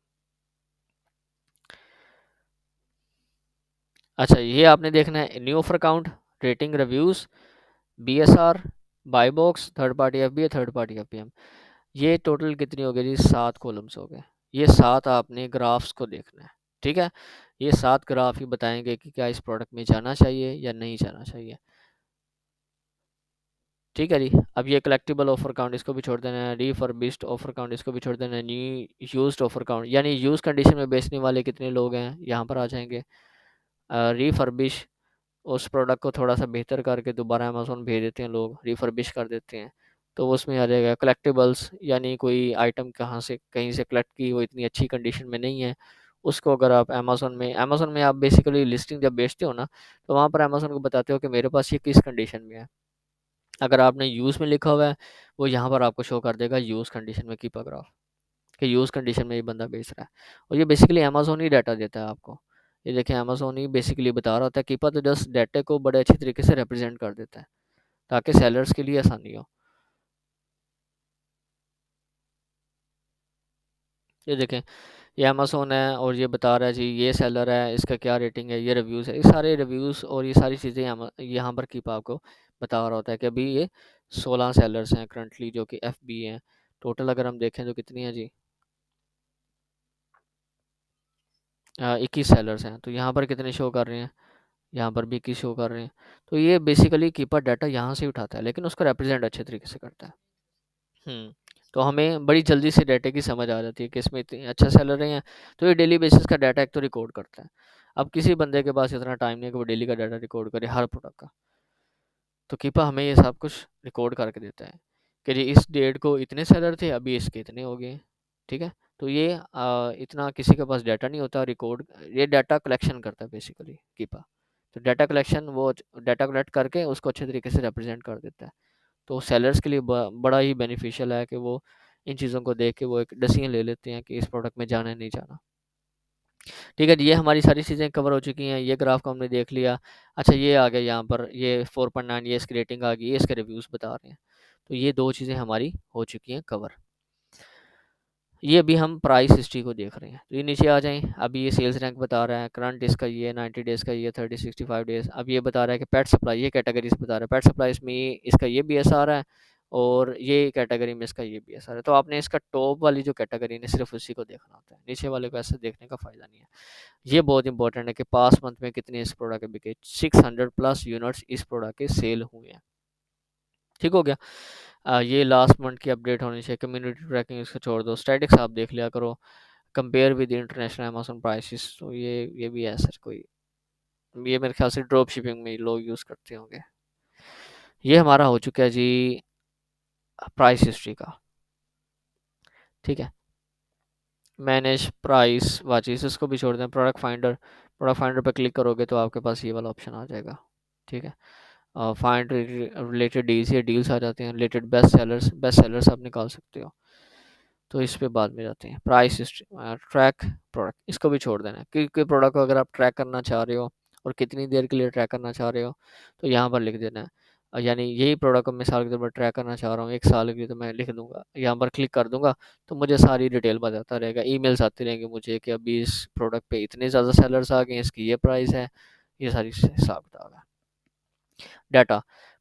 अच्छा, ये आपने देखना है new offer account, rating, reviews, BSR, buy box, third party FBA, third party FPM. ये टोटल कितनी हो गई जी? 7 कॉलम्स हो गए। ये 7 आपने ग्राफ्स को देखना है, ठीक है। ये 7 ग्राफ ही बताएंगे कि क्या इस प्रोडक्ट में जाना चाहिए या नहीं जाना चाहिए, ठीक है जी। अब ये कलेक्टिबल ऑफर काउंट इसको भी छोड़ देना है, रीफर्बिश्ड ऑफर काउंट इसको भी छोड़ देना है, न्यू यूज्ड ऑफर काउंट यानी यूज कंडीशन में बेचने वाले कितने लोग हैं यहाँ पर आ जाएंगे। रीफर्बिश, उस प्रोडक्ट को थोड़ा सा बेहतर करके दोबारा अमेज़न भेज देते हैं लोग, रिफर्बिश कर देते हैं, तो वो उसमें आ जाएगा। कलेक्टिबल्स यानी कोई आइटम कहाँ से कहीं से कलेक्ट की, वो इतनी अच्छी कंडीशन में नहीं है, उसको अगर आप अमेज़न में आप बेसिकली लिस्टिंग जब बेचते हो ना, तो वहाँ पर अमेज़न को बताते हो कि मेरे पास ये किस कंडीशन में है। अगर आपने यूज़ में लिखा हुआ है, वो यहाँ पर आपको शो कर देगा यूज़ कंडीशन में कीप अ ग्राफ, कि यूज़ कंडीशन में ये बंदा बेच रहा है। और ये बेसिकली अमेज़न ही डाटा देता है आपको। ये देखिए, अमेज़न ही बेसिकली बता रहा होता है, कीपा तो जस्ट डाटा को बड़े अच्छे तरीके से रिप्रेजेंट कर देता है, ताकि सेलर्स के लिए आसानी हो। ये देखें, ये अमेज़न है और ये बता रहा है जी ये सेलर है, इसका क्या रेटिंग है, ये रिव्यूज़ है, ये सारे रिव्यूज़ और ये सारी चीज़ें यहाँ पर कीपा आपको बता रहा होता है कि अभी ये 16 सेलर्स हैं करंटली जो कि एफबी हैं। टोटल अगर हम देखें तो कितनी है जी? 21 सेलर्स हैं। तो यहाँ पर कितने शो कर रहे हैं? यहाँ पर भी 21 शो कर रहे हैं। तो ये बेसिकली कीपर डाटा यहाँ से उठाता है, लेकिन उसको रिप्रेजेंट अच्छे तरीके से करता है। तो हमें बड़ी जल्दी से डाटे की समझ आ जाती है कि इसमें इतने अच्छा सेलर हैं। तो ये डेली बेसिस का डाटा एक तो रिकॉर्ड करता है। अब किसी बंदे के पास इतना टाइम नहीं है कि वो डेली का डाटा रिकॉर्ड करे हर प्रोडक्ट का, तो कीपा हमें ये सब कुछ रिकॉर्ड करके देता है कि जी इस डेट को इतने सेलर थे, अभी इसके इतने हो गए, ठीक है। तो ये इतना किसी के पास डाटा नहीं होता रिकॉर्ड, ये डाटा कलेक्शन करता है बेसिकली कीपा। तो डाटा कलेक्शन, वो डाटा कलेक्ट करके उसको अच्छे तरीके से रिप्रेजेंट कर देता है। तो सेलर्स के लिए बड़ा ही बेनिफिशियल है कि वो इन चीज़ों को देख के वो एक डिसीजन ले लेते हैं कि इस प्रोडक्ट में जाना है नहीं जाना, ठीक है जी। ये हमारी सारी चीज़ें कवर हो चुकी हैं, ये ग्राफ को हमने देख लिया। अच्छा, ये आ गया यहाँ पर, ये 4.9, ये इसकी रेटिंग आ गई, ये इसके रिव्यूज़ बता रहे हैं। तो ये 2 चीज़ें हमारी हो चुकी हैं कवर। ये अभी हम प्राइस हिस्ट्री को देख रहे हैं। तो ये नीचे आ जाएँ, अभी ये सेल्स रैंक बता रहा है, करंट इसका ये 90 डेज़ का, ये 30 65 डेज़। अब ये बता रहा है कि पेट सप्लाई, ये कैटेगरीज़ बता रहा है। पेट सप्लाईज़ में इसका ये बीएसआर है और ये कैटेगरी में इसका ये बीएसआर है। तो आपने इसका टॉप वाली जो कैटेगरी है सिर्फ़ उसी को देखना होता है, नीचे वाले को ऐसे देखने का फ़ायदा नहीं है। ये बहुत इंपॉर्टेंट है कि पास्ट मंथ में कितने इस प्रोडक्ट के बिके, 600 प्लस यूनिट्स इस प्रोडक्ट के सेल हुए हैं। ठीक हो गया। ये लास्ट मंथ की अपडेट होनी चाहिए। कम्युनिटी ट्रैकिंग इसको छोड़ दो, स्टैटिक्स आप देख लिया करो, compare with international Amazon prices. तो ये भी है सर कोई, ये मेरे ख्याल से ड्रॉप शिपिंग में लोग यूज़ करते होंगे। ये हमारा हो चुका है जी प्राइस हिस्ट्री का। ठीक है, मैनेज प्राइस वाचिस इसको भी छोड़ दें। प्रोडक्ट फाइंडर पर क्लिक करोगे तो आपके पास ये वाला ऑप्शन आ जाएगा। ठीक है, फाइंड रिलेटेड डील्स, ये डील्स आ जाते हैं। रिलेटेड बेस्ट सेलर्स आप निकाल सकते हो। तो इस पे बाद में जाते हैं। प्राइस हिस्ट्री, ट्रैक प्रोडक्ट, इसको भी छोड़ देना है। कोई प्रोडक्ट को अगर आप ट्रैक करना चाह रहे हो और कितनी देर के लिए ट्रैक करना चाह रहे हो तो यहाँ पर लिख देना है। यानी यही प्रोडक्ट को मिसाल के तौर पर ट्रैक करना चाह रहा हूँ 1 साल के लिए, तो मैं लिख दूंगा, यहाँ पर क्लिक कर दूंगा तो मुझे सारी डिटेल बताता रहेगा। ईमेल्स आती रहेंगे मुझे कि अभी इस प्रोडक्ट पे इतने ज़्यादा सेलर्स आ गए हैं, इसकी ये प्राइस है, ये सारी हिसाब किताब है। डाटा,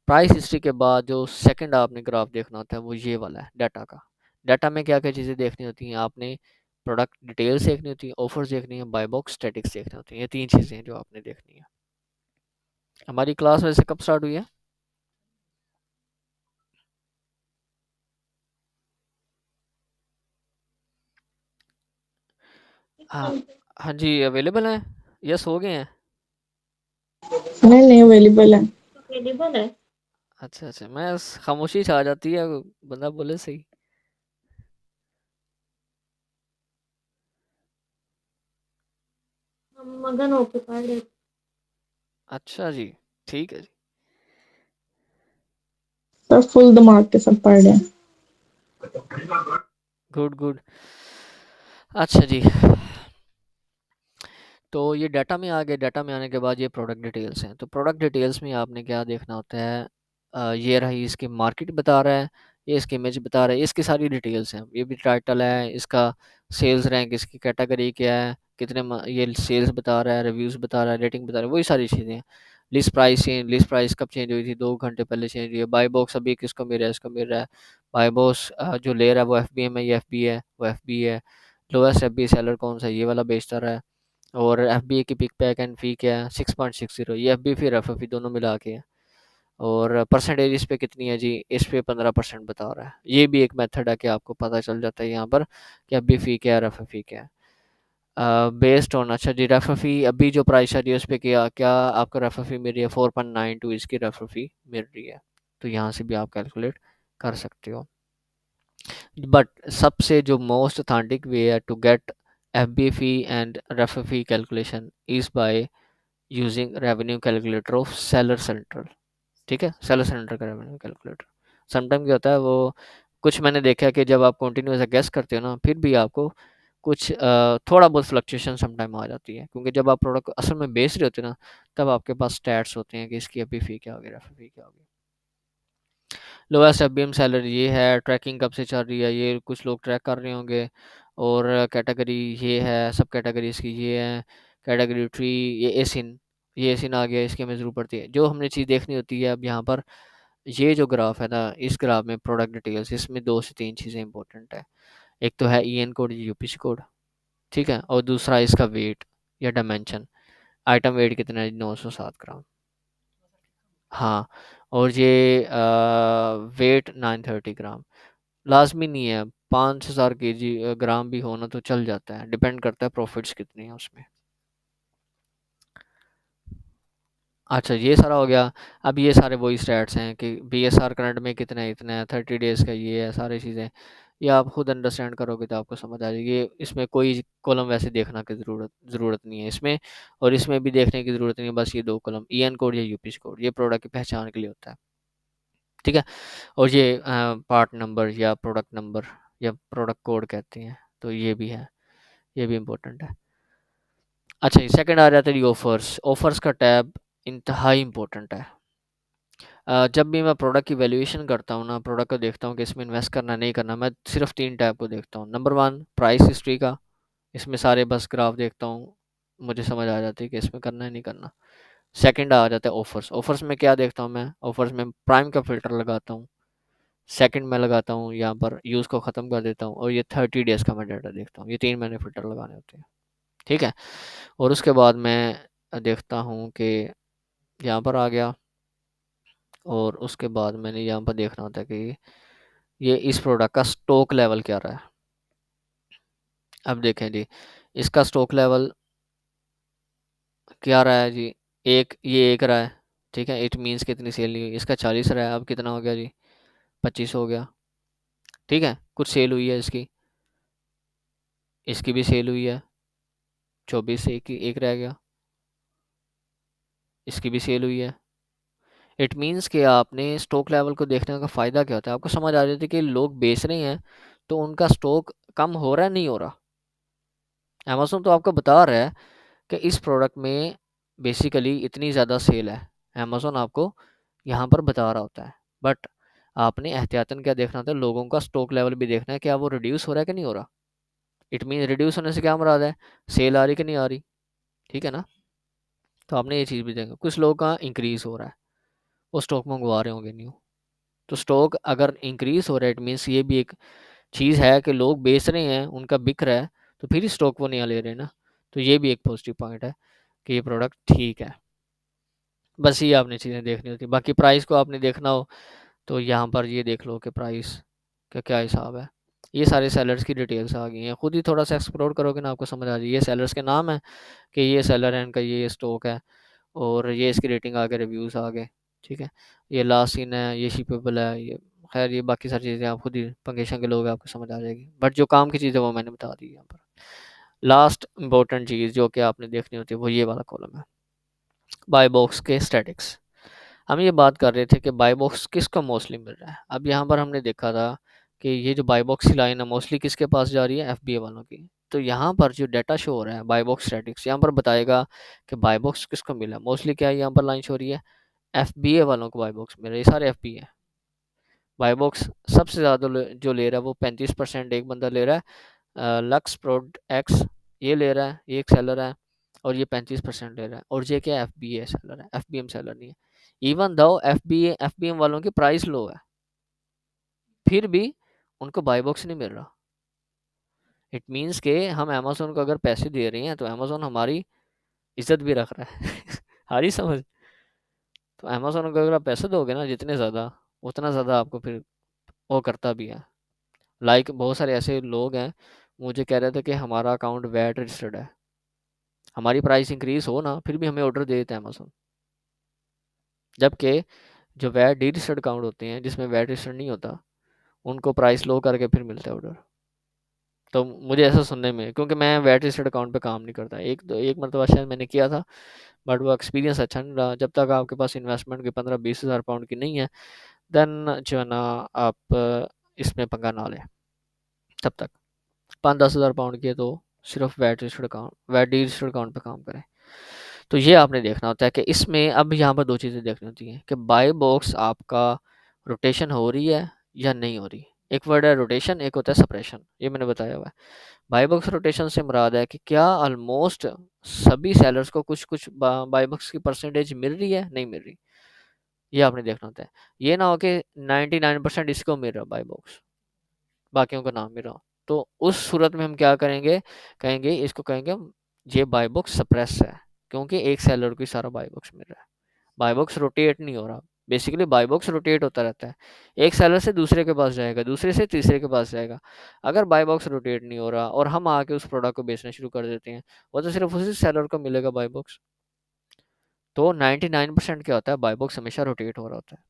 प्राइस हिस्ट्री के बाद जो सेकंड आपने ग्राफ देखना होता है वो ये वाला है डाटा का। डाटा में क्या क्या चीज़ें देखनी होती हैं आपने, प्रोडक्ट डिटेल्स देखनी होती है, ऑफर्स देखनी है, बाय बॉक्स स्टैटिक्स देखनी होती हैं। ये 3 चीज़ें हैं जो आपने देखनी है। हमारी क्लास वैसे कब स्टार्ट हुई है? हाँ, हाँ जी अवेलेबल हैं, यस हो गए हैं। नहीं नहीं, अवेलेबल है। अवेलेबल है। अच्छा अच्छा, मैं खामोशी छा जाती है, बंदा बोले सही। हम मगन होके पढ़ रहे थे। अच्छा जी, ठीक है जी। सब फुल दिमाग के सब पढ़ रहे हैं। Good good. अच्छा जी, तो ये डाटा में आ गए। डाटा में आने के बाद ये प्रोडक्ट डिटेल्स हैं। तो प्रोडक्ट डिटेल्स में आपने क्या देखना होता है, ये रही इसकी मार्केट बता रहा है, ये इसकी इमेज बता रहा है, इसकी सारी डिटेल्स हैं। ये भी टाइटल है, इसका सेल्स रैंक, इसकी कैटेगरी क्या है, ये सेल्स बता रहा है, रिव्यूज़ बता रहा है, रेटिंग बता रहा है, वही सारी चीज़ें हैं। लिस्ट प्राइस कब चेंज हुई थी, 2 घंटे पहले चेंज हुई है। बाय बॉक्स अभी किसको मिल रहा है, इसको मिल रहा है। बाय बॉक्स जो ले रहा है वो एफ बी एम है, ये एफ बी है, वो एफ बी है। लोएस्ट एफ बी सेलर कौन सा है, ये वाला बेचता रहा है। और एफ बी ए की पिक पैक एंड फी क्या है, 6.60। ये एफ बी फिर एफ एफ दोनों मिला के है। और परसेंटेज इस पे कितनी है जी, इस पे 15% बता रहा है। ये भी एक मेथड है कि आपको पता चल जाता है यहाँ पर कि एफ बी फी क्या है, एफ एफ क्या है। बेस्ड ऑन, अच्छा जी रेफर अभी जो प्राइस है जी उस पे क्या क्या आपका रेफर मिल रही है, 4.92 इसकी रेफर मिल रही है। तो यहाँ से भी आप कैलकुलेट कर सकते हो। बट सबसे जो मोस्ट ऑथेंटिक वे है to get F B fee and refer fee calculation is by using revenue calculator of seller central. ठीक है, सेलर सेंटर का रेवेन्यू कैलकुलेटर। समटाइम क्या होता है वो, कुछ मैंने देखा है कि जब आप कंटिन्यूस गेस करते हो ना फिर भी आपको कुछ थोड़ा बहुत फ्लक्चुएशन समटाइम आ जाती है, क्योंकि जब आप प्रोडक्ट असल में बेच रहे होते हैं ना तब आपके पास स्टैट्स होते हैं कि इसकी अभी फी क्या होगी, रेफर फी क्या होगी। लोएस्ट एफबीएम सैलरी ये है, ट्रैकिंग कब से चल रही है, ये कुछ लोग ट्रैक कर रहे होंगे। और कैटेगरी ये है, सब कैटेगरीज की ये है। कैटेगरी ट्री, ये एसिन आ गया, इसकी हमें ज़रूरत पड़ती है। जो हमने चीज़ देखनी होती है अब यहाँ पर, ये जो ग्राफ है ना, इस ग्राफ में प्रोडक्ट डिटेल्स, इसमें 2 से 3 चीज़ें इंपॉर्टेंट है। एक तो है E N code, UPC code, ठीक है, और दूसरा इसका वेट या डायमेंशन। आइटम वेट कितना है, 907 ग्राम। हाँ, और ये वेट 930 ग्राम। लाजमी नहीं है 5000 ग्राम भी होना तो चल जाता है, डिपेंड करता है प्रॉफिट्स कितने हैं उसमें। अच्छा ये सारा हो गया। अब ये सारे वही स्टैट्स हैं कि बी एस आर करंट में कितना है, इतना है, 30 डेज़ का ये है, सारी चीज़ें। ये आप खुद अंडरस्टैंड करोगे तो आपको समझ आ जाएगी। ये इसमें कोई कॉलम वैसे देखना की ज़रूरत नहीं है इसमें। और इसमें भी देखने की ज़रूरत नहीं है, बस ये 2 कॉलम ई एन कोड या यूपीसी कोड, ये प्रोडक्ट की पहचान के लिए होता है। ठीक है, और ये पार्ट नंबर या प्रोडक्ट नंबर या प्रोडक्ट कोड कहते हैं, तो ये भी है, ये भी इम्पोर्टेंट है। अच्छा ये सेकंड आ जाता है ऑफर्स। ऑफर्स का टैब इंतहाई इम्पोर्टेंट है। जब भी मैं प्रोडक्ट की वैल्यूएशन करता हूँ ना, प्रोडक्ट को देखता हूँ कि इसमें इन्वेस्ट करना नहीं करना, मैं सिर्फ 3 टैब को देखता हूँ। नंबर 1 प्राइस हिस्ट्री का, इसमें सारे बस ग्राफ देखता हूँ, मुझे समझ आ जाती है कि इसमें करना है नहीं करना। सेकंड आ जाता है ऑफर्स। ऑफर्स में क्या देखता हूँ मैं, ऑफर्स में प्राइम का फ़िल्टर लगाता हूँ। सेकंड में लगाता हूँ यहाँ पर यूज़ को ख़त्म कर देता हूँ, और ये 30 डेज़ का मैं डाटा देखता हूँ। ये 3 मैंने फ़िल्टर लगाने होते हैं, ठीक है? और उसके बाद मैं देखता हूँ कि यहाँ पर आ गया, और उसके बाद मैंने यहाँ पर देखना होता है कि ये इस प्रोडक्ट का स्टॉक लेवल क्या रहा है। अब देखें जी, इसका स्टॉक लेवल क्या रहा है जी, ये 1 रहा है, ठीक है? इट मीन्स कितनी सेल नहीं हुई। इसका 40 रहा है, अब कितना हो गया जी, 25 हो गया, ठीक है? कुछ सेल हुई है इसकी, इसकी भी सेल हुई है, 24 से एक रह गया, इसकी भी सेल हुई है। इट मीन्स कि आपने स्टॉक लेवल को देखने का फ़ायदा क्या होता है, आपको समझ आ जाती है कि लोग बेच रहे हैं तो उनका स्टॉक कम हो रहा है, नहीं हो रहा। अमेज़न तो आपको बता रहा है कि इस प्रोडक्ट में बेसिकली इतनी ज़्यादा सेल है, अमेज़न आपको यहाँ पर बता रहा होता है। बट आपने एहतियातन क्या देखना होता है, लोगों का स्टॉक लेवल भी देखना है, क्या वो रिड्यूस हो रहा है कि नहीं हो रहा। इट मीन रिड्यूस होने से क्या मुराद है, सेल आ रही कि नहीं आ रही, ठीक है ना? तो आपने ये चीज़ भी देखा, कुछ लोगों का इंक्रीज़ हो रहा है, वो स्टॉक मंगवा रहे होंगे न्यू। तो स्टॉक अगर इंक्रीज़ हो रहा है, इट मीन्स ये भी एक चीज़ है कि लोग बेच रहे हैं, उनका बिक रहा है, तो फिर ही स्टॉक वो नया ले रहे हैं ना। तो ये भी एक पॉजिटिव पॉइंट है कि ये प्रोडक्ट ठीक है। बस ये आपने चीज़ें देखनी होती है। बाकी प्राइस को आपने देखना हो तो यहाँ पर ये देख लो कि प्राइस का क्या हिसाब है। ये सारे सेलर्स की डिटेल्स आ गई हैं, खुद ही थोड़ा सा एक्सप्लोर करोगे ना आपको समझ आ जाए। ये सेलर्स के नाम है कि ये सेलर है, इनका ये स्टॉक है, और ये इसकी रेटिंग आ गए, रिव्यूज़ आ गए, ठीक है? ये लास्ट सीन है, ये शिपेबल है, ये खैर ये बाकी सारी चीज़ें आप खुद ही पंगेशन के लोग हैं, आपको समझ आ जाएगी। बट जो काम की चीज़ है वो मैंने बता दी यहाँ पर। लास्ट इम्पोर्टेंट चीज़ जो कि आपने देखनी होती है वो ये वाला कॉलम है, बाय बॉक्स के स्टैटिक्स। हम ये बात कर रहे थे कि बाय बॉक्स किसको मोस्टली मिल रहा है। अब यहाँ पर हमने देखा था कि ये जो बाय बॉक्स की लाइन है मोस्टली किसके पास जा रही है, एफबीए वालों की। तो यहाँ पर जो डाटा शो हो रहा है बाय बॉक्स स्टैटिक्स, यहाँ पर बताएगा कि बाय बॉक्स किसको मिला मोस्टली। क्या यहाँ पर लाइन शो हो रही है, एफबीए वालों को बाय बॉक्स मिल रहा है, ये सारे एफबीए हैं। बाय बॉक्स सबसे ज़्यादा जो ले रहा है वो 35% एक बंदा ले रहा है, लक्स प्रोड एक्स ये ले रहा है, ये एक सेलर है, और ये 35% ले रहा है। और ये क्या एफ बी ए सेलर है, एफ बी एम सेलर नहीं है। Even though F B M वालों की प्राइस लो है, फिर भी उनको बाय बॉक्स नहीं मिल रहा। इट मीन्स के हम अमेजोन को अगर पैसे दे रहे हैं तो अमेजोन हमारी इज्जत भी रख रहा है आ रही समझ। तो अमेजोन को अगर आप पैसे दोगे ना जितने ज़्यादा, उतना ज़्यादा आपको फिर वो करता भी है। लाइक बहुत सारे ऐसे लोग हैं मुझे कह रहे थे कि हमारा अकाउंट वैट रजिस्टर्ड है, हमारी प्राइस इंक्रीज हो ना फिर भी हमें ऑर्डर दे देता है अमेजोन। जबकि जो वैट डी रजिस्टर्ड अकाउंट होते हैं जिसमें वैट रजिस्टर्ड नहीं होता, उनको प्राइस लो करके फिर मिलता है ऑर्डर। तो मुझे ऐसा सुनने में, क्योंकि मैं वैट रजिस्टर्ड अकाउंट पे काम नहीं करता, एक मरतबा शायद मैंने किया था, बट वो एक्सपीरियंस अच्छा नहीं रहा। जब तक आपके पास इन्वेस्टमेंट की 15-20 हज़ार पाउंड की नहीं है, देन जो है ना आप इसमें पंगा ना लें तब तक। 5-10 हज़ार पाउंड की है तो सिर्फ VAT registered account, VAT deregistered account पे काम करें। तो ये आपने देखना होता है कि इसमें अब यहाँ पर 2 चीज़ें देखनी होती हैं कि बाय बॉक्स आपका रोटेशन हो रही है या नहीं हो रही। एक वर्ड है रोटेशन, एक होता है सप्रेशन, ये मैंने बताया हुआ है। बाय बॉक्स रोटेशन से मुराद है कि क्या ऑलमोस्ट सभी सेलर्स को कुछ बाय बॉक्स की परसेंटेज मिल रही है, नहीं मिल रही, ये आपने देखना होता है। ये ना हो कि 99% इसको मिल रहा बाय बॉक्स, बाकियों को ना मिल रहा हो। तो उस सूरत में हम क्या करेंगे, कहेंगे इसको कहेंगे हम ये बाय बॉक्स सप्रेस है, क्योंकि एक सेलर को ही सारा बाय बॉक्स मिल रहा है। बाय बॉक्स रोटेट नहीं हो रहा। बेसिकली बाय बॉक्स रोटेट होता रहता है, एक सेलर से दूसरे के पास जाएगा, दूसरे से तीसरे के पास जाएगा। अगर बाय बॉक्स रोटेट नहीं हो रहा और हम आके उस प्रोडक्ट को बेचना शुरू कर देते हैं, वो तो सिर्फ उसी सेलर को मिलेगा बाय बॉक्स। तो 99% क्या होता है, बाय बॉक्स हमेशा रोटेट हो रहा होता है।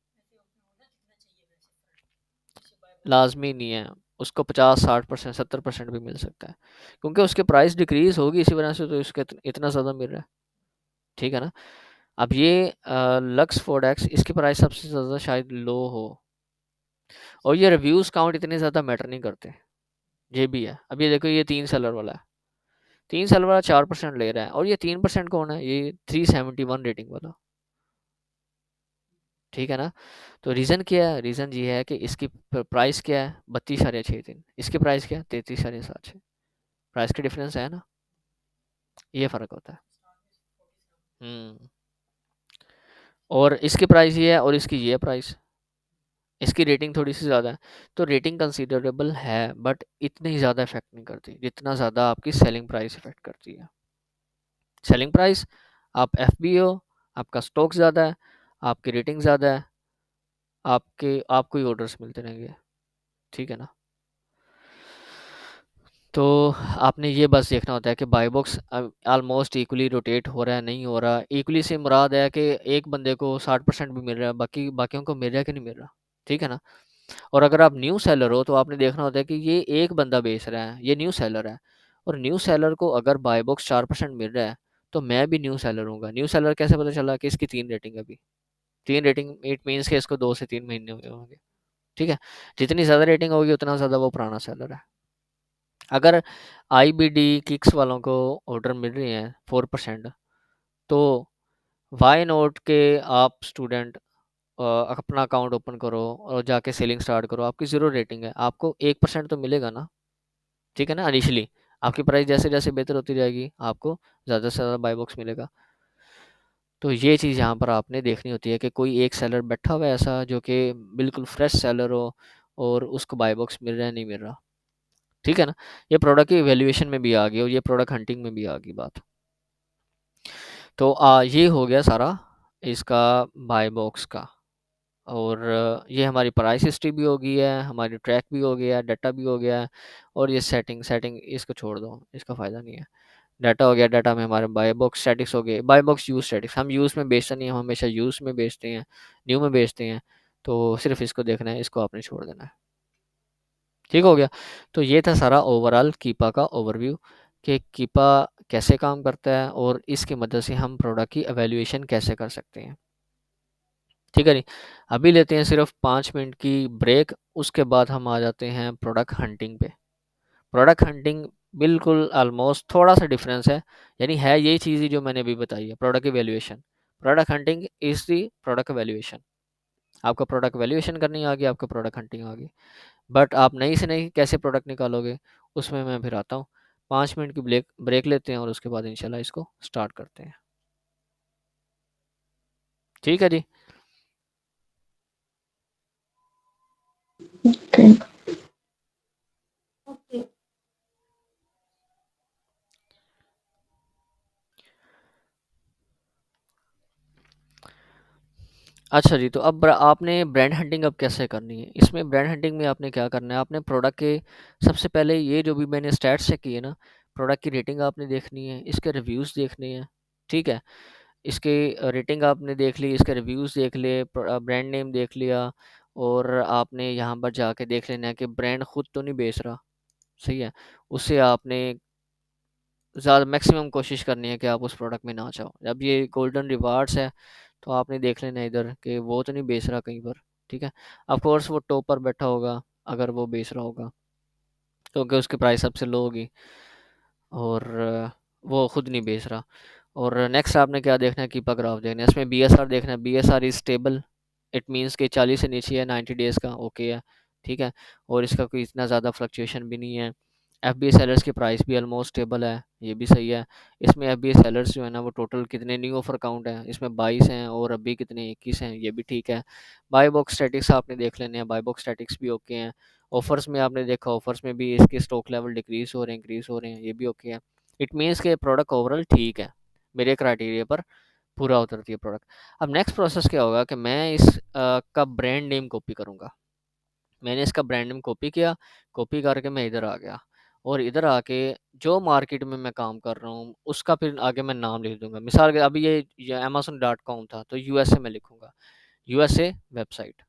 लाजमी नहीं है, उसको 50-60% 70% भी मिल सकता है, क्योंकि उसके प्राइस डिक्रीज होगी इसी वजह से तो इसका इतना ज़्यादा मिल रहा है, ठीक है ना? अब ये लक्स फोर्ड एक्स इसकी प्राइस सबसे ज़्यादा शायद लो हो, और ये रिव्यूज़ काउंट इतने ज़्यादा मैटर नहीं करते, ये भी है। अब ये देखो, ये 3 सेलर वाला है, 3 सेलर वाला 4% ले रहा है, और ये 3% कौन है, ये 371 रेटिंग वाला। ठीक है ना? तो रीज़न क्या है? रीज़न ये है कि इसकी प्राइस क्या है? 32.63, इसकी प्राइस क्या है? 33.76। प्राइस का डिफरेंस है ना, ये फ़र्क होता है। हम्म। और इसकी प्राइस ये है और इसकी ये प्राइस, इसकी रेटिंग थोड़ी सी ज़्यादा है, तो रेटिंग कंसीडरेबल है, बट इतनी ज़्यादा इफेक्ट नहीं करती जितना ज़्यादा आपकी सेलिंग प्राइस इफेक्ट करती है। सेलिंग प्राइस, आप एफबी हो, आपका स्टॉक ज़्यादा है, आपकी रेटिंग ज़्यादा है, आपको ही ऑर्डर्स मिलते रहेंगे। ठीक है ना? तो आपने ये बस देखना होता है कि by box almost equally rotate हो रहा है, नहीं हो रहा। इक्वली से मुराद है कि एक बंदे को 60% भी मिल रहा है, बाकियों को मिल रहा है कि नहीं मिल रहा। ठीक है ना? और अगर आप न्यू सेलर हो तो आपने देखना होता है कि ये एक बंदा बेच रहा है, ये न्यू सेलर है, और न्यू सेलर को अगर बाई बॉक्स 4% मिल रहा है, तो मैं भी न्यू सेलर हूँगा। न्यू सेलर कैसे पता चला कि इसकी 3 रेटिंग है अभी। 3 रेटिंग इट मीन्स कि इसको 2 से 3 महीने हुए होंगे। ठीक है? जितनी ज़्यादा रेटिंग होगी उतना ज़्यादा वो पुराना सेलर है। अगर आईबीडी किक्स वालों को ऑर्डर मिल रही हैं 4%, तो वाई नॉट के आप स्टूडेंट अपना अकाउंट ओपन करो और जाके सेलिंग स्टार्ट करो। आपकी 0 रेटिंग है, आपको 1% तो मिलेगा ना। ठीक है ना? इनिशियली आपकी प्राइस जैसे जैसे बेहतर होती जाएगी, आपको ज़्यादा से ज़्यादा बाई बॉक्स मिलेगा। तो ये चीज़ यहाँ पर आपने देखनी होती है कि कोई एक सेलर बैठा हुआ है ऐसा जो कि बिल्कुल फ्रेश सेलर हो और उसको बाई बॉक्स मिल रहा है, नहीं मिल रहा। ठीक है ना? ये प्रोडक्ट की वैल्यूएशन में भी आ गई और ये प्रोडक्ट हंटिंग में भी आ गई बात। तो ये हो गया सारा इसका बाय बॉक्स का। और ये हमारी प्राइस हिस्ट्री भी हो गई है, हमारी ट्रैक भी हो गया है, डाटा भी हो गया है। और ये सेटिंग सेटिंग इसको छोड़ दो, इसका फ़ायदा नहीं है। डाटा हो गया, डाटा में हमारे बाय बॉक्स स्टैटिक्स हो गए। बाय बॉक्स यूज़ स्टैटिक्स हम यूज़ में बेचते नहीं, हम हमेशा यूज़ में बेचते हैं, न्यू में बेचते हैं। तो सिर्फ इसको देखना है, इसको आपने छोड़ देना है। ठीक हो गया? तो ये था सारा ओवरऑल कीपा का ओवरव्यू कि कीपा कैसे काम करता है और इसकी मदद से हम प्रोडक्ट की एवेल्यूएशन कैसे कर सकते हैं। ठीक है जी? अभी लेते हैं सिर्फ 5 मिनट की ब्रेक, उसके बाद हम आ जाते हैं प्रोडक्ट हंटिंग पे। प्रोडक्ट हंटिंग बिल्कुल ऑलमोस्ट थोड़ा सा डिफरेंस है, यानी है यही चीज़ ही जो मैंने अभी बताई है, product evaluation. Product hunting is the product valuation. आपका प्रोडक्ट वैल्यूएशन करनी आ गई, आपका प्रोडक्ट हंटिंग आ गई। बट आप नई से नई कैसे प्रोडक्ट निकालोगे, उसमें मैं फिर आता हूँ। 5 मिनट की ब्रेक ब्रेक लेते हैं और उसके बाद इंशाल्लाह इसको स्टार्ट करते हैं। ठीक है जी? Okay. अच्छा जी, तो अब आपने ब्रांड हंटिंग अब कैसे करनी है? इसमें ब्रांड हंटिंग में आपने क्या करना है, आपने प्रोडक्ट के सबसे पहले ये जो भी मैंने स्टैट्स चेक किए ना, प्रोडक्ट की रेटिंग आपने देखनी है, इसके रिव्यूज़ देखने हैं। ठीक है? इसके रेटिंग आपने देख ली, इसके रिव्यूज़ देख लिए, ब्रांड नेम देख लिया, और आपने यहाँ पर जाके देख लेना है कि ब्रांड खुद तो नहीं बेच रहा। सही है? उससे आपने ज़्यादा मैक्सिमम कोशिश करनी है कि आप उस प्रोडक्ट में ना जाओ। जब ये गोल्डन रिवार्ड्स है, तो आपने देख लेना है इधर कि वो तो नहीं बेच रहा कहीं पर। ठीक है? ऑफ कोर्स वो टॉप पर बैठा होगा, अगर वो बेच रहा होगा, क्योंकि उसकी प्राइस सबसे लो होगी और वो खुद नहीं बेच रहा। और नेक्स्ट आपने क्या देखना है, कीपा ग्राफ देखना है। इसमें बीएसआर देखना है, BSR is stable. It means कि 40 से नीचे है, 90 डेज़ का ओके है। ठीक है? और इसका कोई इतना ज़्यादा फ्लक्चुएशन भी नहीं है। एफबीए सेलर्स की प्राइस भी ऑलमोस्ट स्टेबल है, ये भी सही है। इसमें एफबीए सेलर्स जो है ना, वो टोटल कितने न्यू ऑफर काउंट है, इसमें 22 हैं और अभी कितने 21 हैं, ये भी ठीक है। बाय बॉक्स स्टैटिक्स आपने देख लेने हैं, बाय बॉक्स स्टैटिक्स भी ओके हैं। ऑफर्स में आपने देखा, ऑफर्स में भी इसके स्टॉक लेवल डिक्रीज हो रहे हैं, इंक्रीज हो रहे हैं, ये भी ओके है। इट मीन्स के प्रोडक्ट ओवरऑल ठीक है, मेरे क्राइटेरिया पर पूरा उतरती है प्रोडक्ट। अब नेक्स्ट प्रोसेस क्या होगा कि मैं इस का ब्रांड नेम कॉपी करूँगा। मैंने इसका ब्रांड नेम कॉपी किया, कॉपी करके मैं इधर आ गया, और इधर आके जो मार्केट में मैं काम कर रहा हूँ उसका फिर आगे मैं नाम लिख दूंगा। मिसाल के अभी ये amazon.com था, तो यूएसए में लिखूंगा, यूएसए वेबसाइट।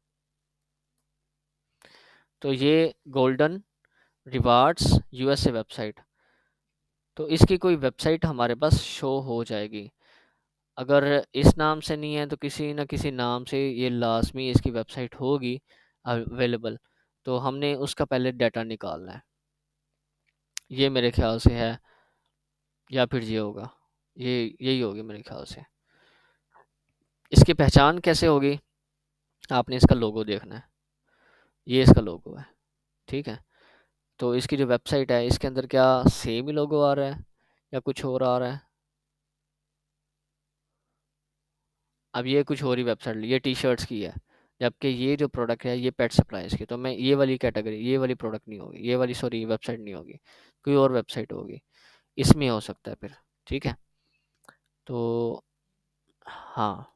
तो ये गोल्डन रिवार्ड्स यूएसए वेबसाइट, तो इसकी कोई वेबसाइट हमारे पास शो हो जाएगी। अगर इस नाम से नहीं है तो किसी न किसी नाम से ये लाजमी इसकी वेबसाइट होगी अवेलेबल। तो हमने उसका पहले डाटा निकालना है, ये मेरे ख्याल से है, या फिर ये होगा, ये यही होगी मेरे ख्याल से। इसकी पहचान कैसे होगी? आपने इसका लोगो देखना है, ये इसका लोगो है, ठीक है। तो इसकी जो वेबसाइट है इसके अंदर क्या सेम ही लोगो आ रहा है या कुछ और आ रहा है? अब ये कुछ और ही वेबसाइट, ये टी शर्ट्स की है, जबकि ये जो प्रोडक्ट है ये पेट सप्लाईज की। तो मैं ये वाली कैटेगरी, ये वाली प्रोडक्ट नहीं होगी, ये वाली सॉरी वेबसाइट नहीं होगी, कोई और वेबसाइट होगी, इसमें हो सकता है फिर, ठीक है। तो हाँ,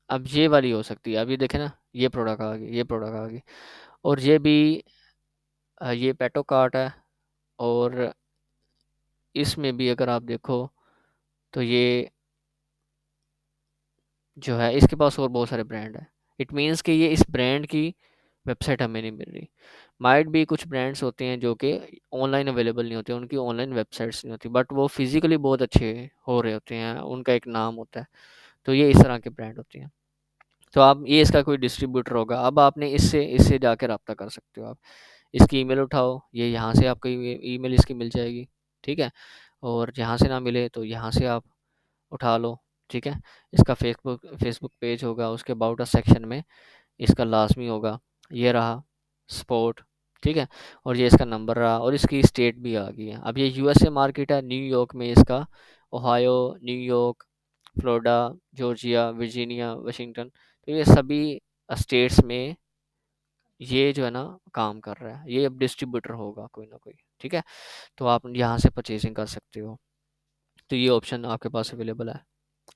अब ये वाली हो सकती है। अब ये देखे ना, ये प्रोडक्ट आ गई, ये प्रोडक्ट आ गई, और ये भी ये पेटो कार्ट है। और इसमें भी अगर आप देखो तो ये जो है इसके पास और बहुत सारे ब्रांड है। इट मीन्स कि ये इस ब्रांड की वेबसाइट हमें नहीं मिल रही। माइट भी कुछ ब्रांड्स होते हैं जो कि ऑनलाइन अवेलेबल नहीं होते, उनकी ऑनलाइन वेबसाइट्स नहीं होती, बट वो फिजिकली बहुत अच्छे हो रहे होते हैं, उनका एक नाम होता है। तो ये इस तरह के ब्रांड होते हैं। तो आप ये इसका कोई डिस्ट्रीब्यूटर होगा, अब आपने इससे इससे जाके रब्ता कर सकते हो आप। इसकी ईमेल उठाओ, ये यहाँ से आपको ईमेल इसकी मिल जाएगी, ठीक है। और यहाँ से ना मिले तो यहाँ से आप उठा लो, ठीक है। इसका फेसबुक फेसबुक पेज होगा, उसके अबाउट अस सेक्शन में इसका लाज़मी होगा, ये रहा स्पोर्ट, ठीक है। और ये इसका नंबर रहा, और इसकी स्टेट भी आ गई है। अब ये यूएसए मार्केट है, न्यूयॉर्क में इसका, Ohio, New York, Florida, Georgia, Virginia, Washington, तो ये सभी स्टेट्स में ये जो है ना काम कर रहा है। ये अब डिस्ट्रीब्यूटर होगा कोई ना कोई, ठीक है। तो आप यहाँ से परचेजिंग कर सकते हो। तो ये ऑप्शन आपके पास अवेलेबल है,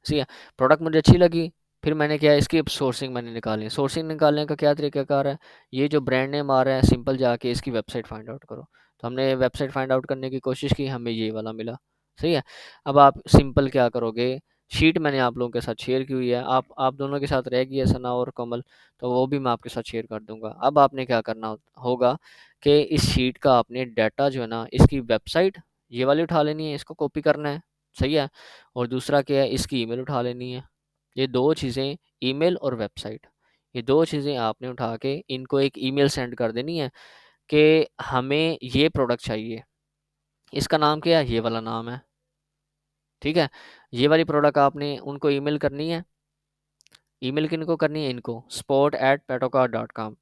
ठीक है। प्रोडक्ट मुझे अच्छी लगी, फिर मैंने क्या है, इसकी अब सोर्सिंग मैंने निकाली। सोर्सिंग निकालने का क्या तरीकाकार है, ये जो ब्रांड नेम आ रहा है सिंपल जाके इसकी वेबसाइट फाइंड आउट करो। तो हमने वेबसाइट फाइंड आउट करने की कोशिश की, हमें ये वाला मिला, सही है। अब आप सिंपल क्या करोगे, शीट मैंने आप लोगों के साथ शेयर की हुई है, आप दोनों के साथ रह गई है सना और कमल, तो वो भी मैं आपके साथ शेयर कर दूंगा। अब आपने क्या करना होगा कि इस शीट का आपने डाटा जो है ना, इसकी वेबसाइट ये वाली उठा लेनी है, इसको कॉपी करना है, सही है। और दूसरा क्या है, इसकी ईमेल उठा लेनी है। ये दो चीज़ें, ईमेल और वेबसाइट, ये दो चीज़ें आपने उठा के इनको एक ईमेल सेंड कर देनी है कि हमें ये प्रोडक्ट चाहिए। इसका नाम क्या है, ये वाला नाम है, ठीक है। ये वाली प्रोडक्ट आपने उनको ईमेल करनी है। ईमेल किनको करनी है, इनको sport@patocar.com,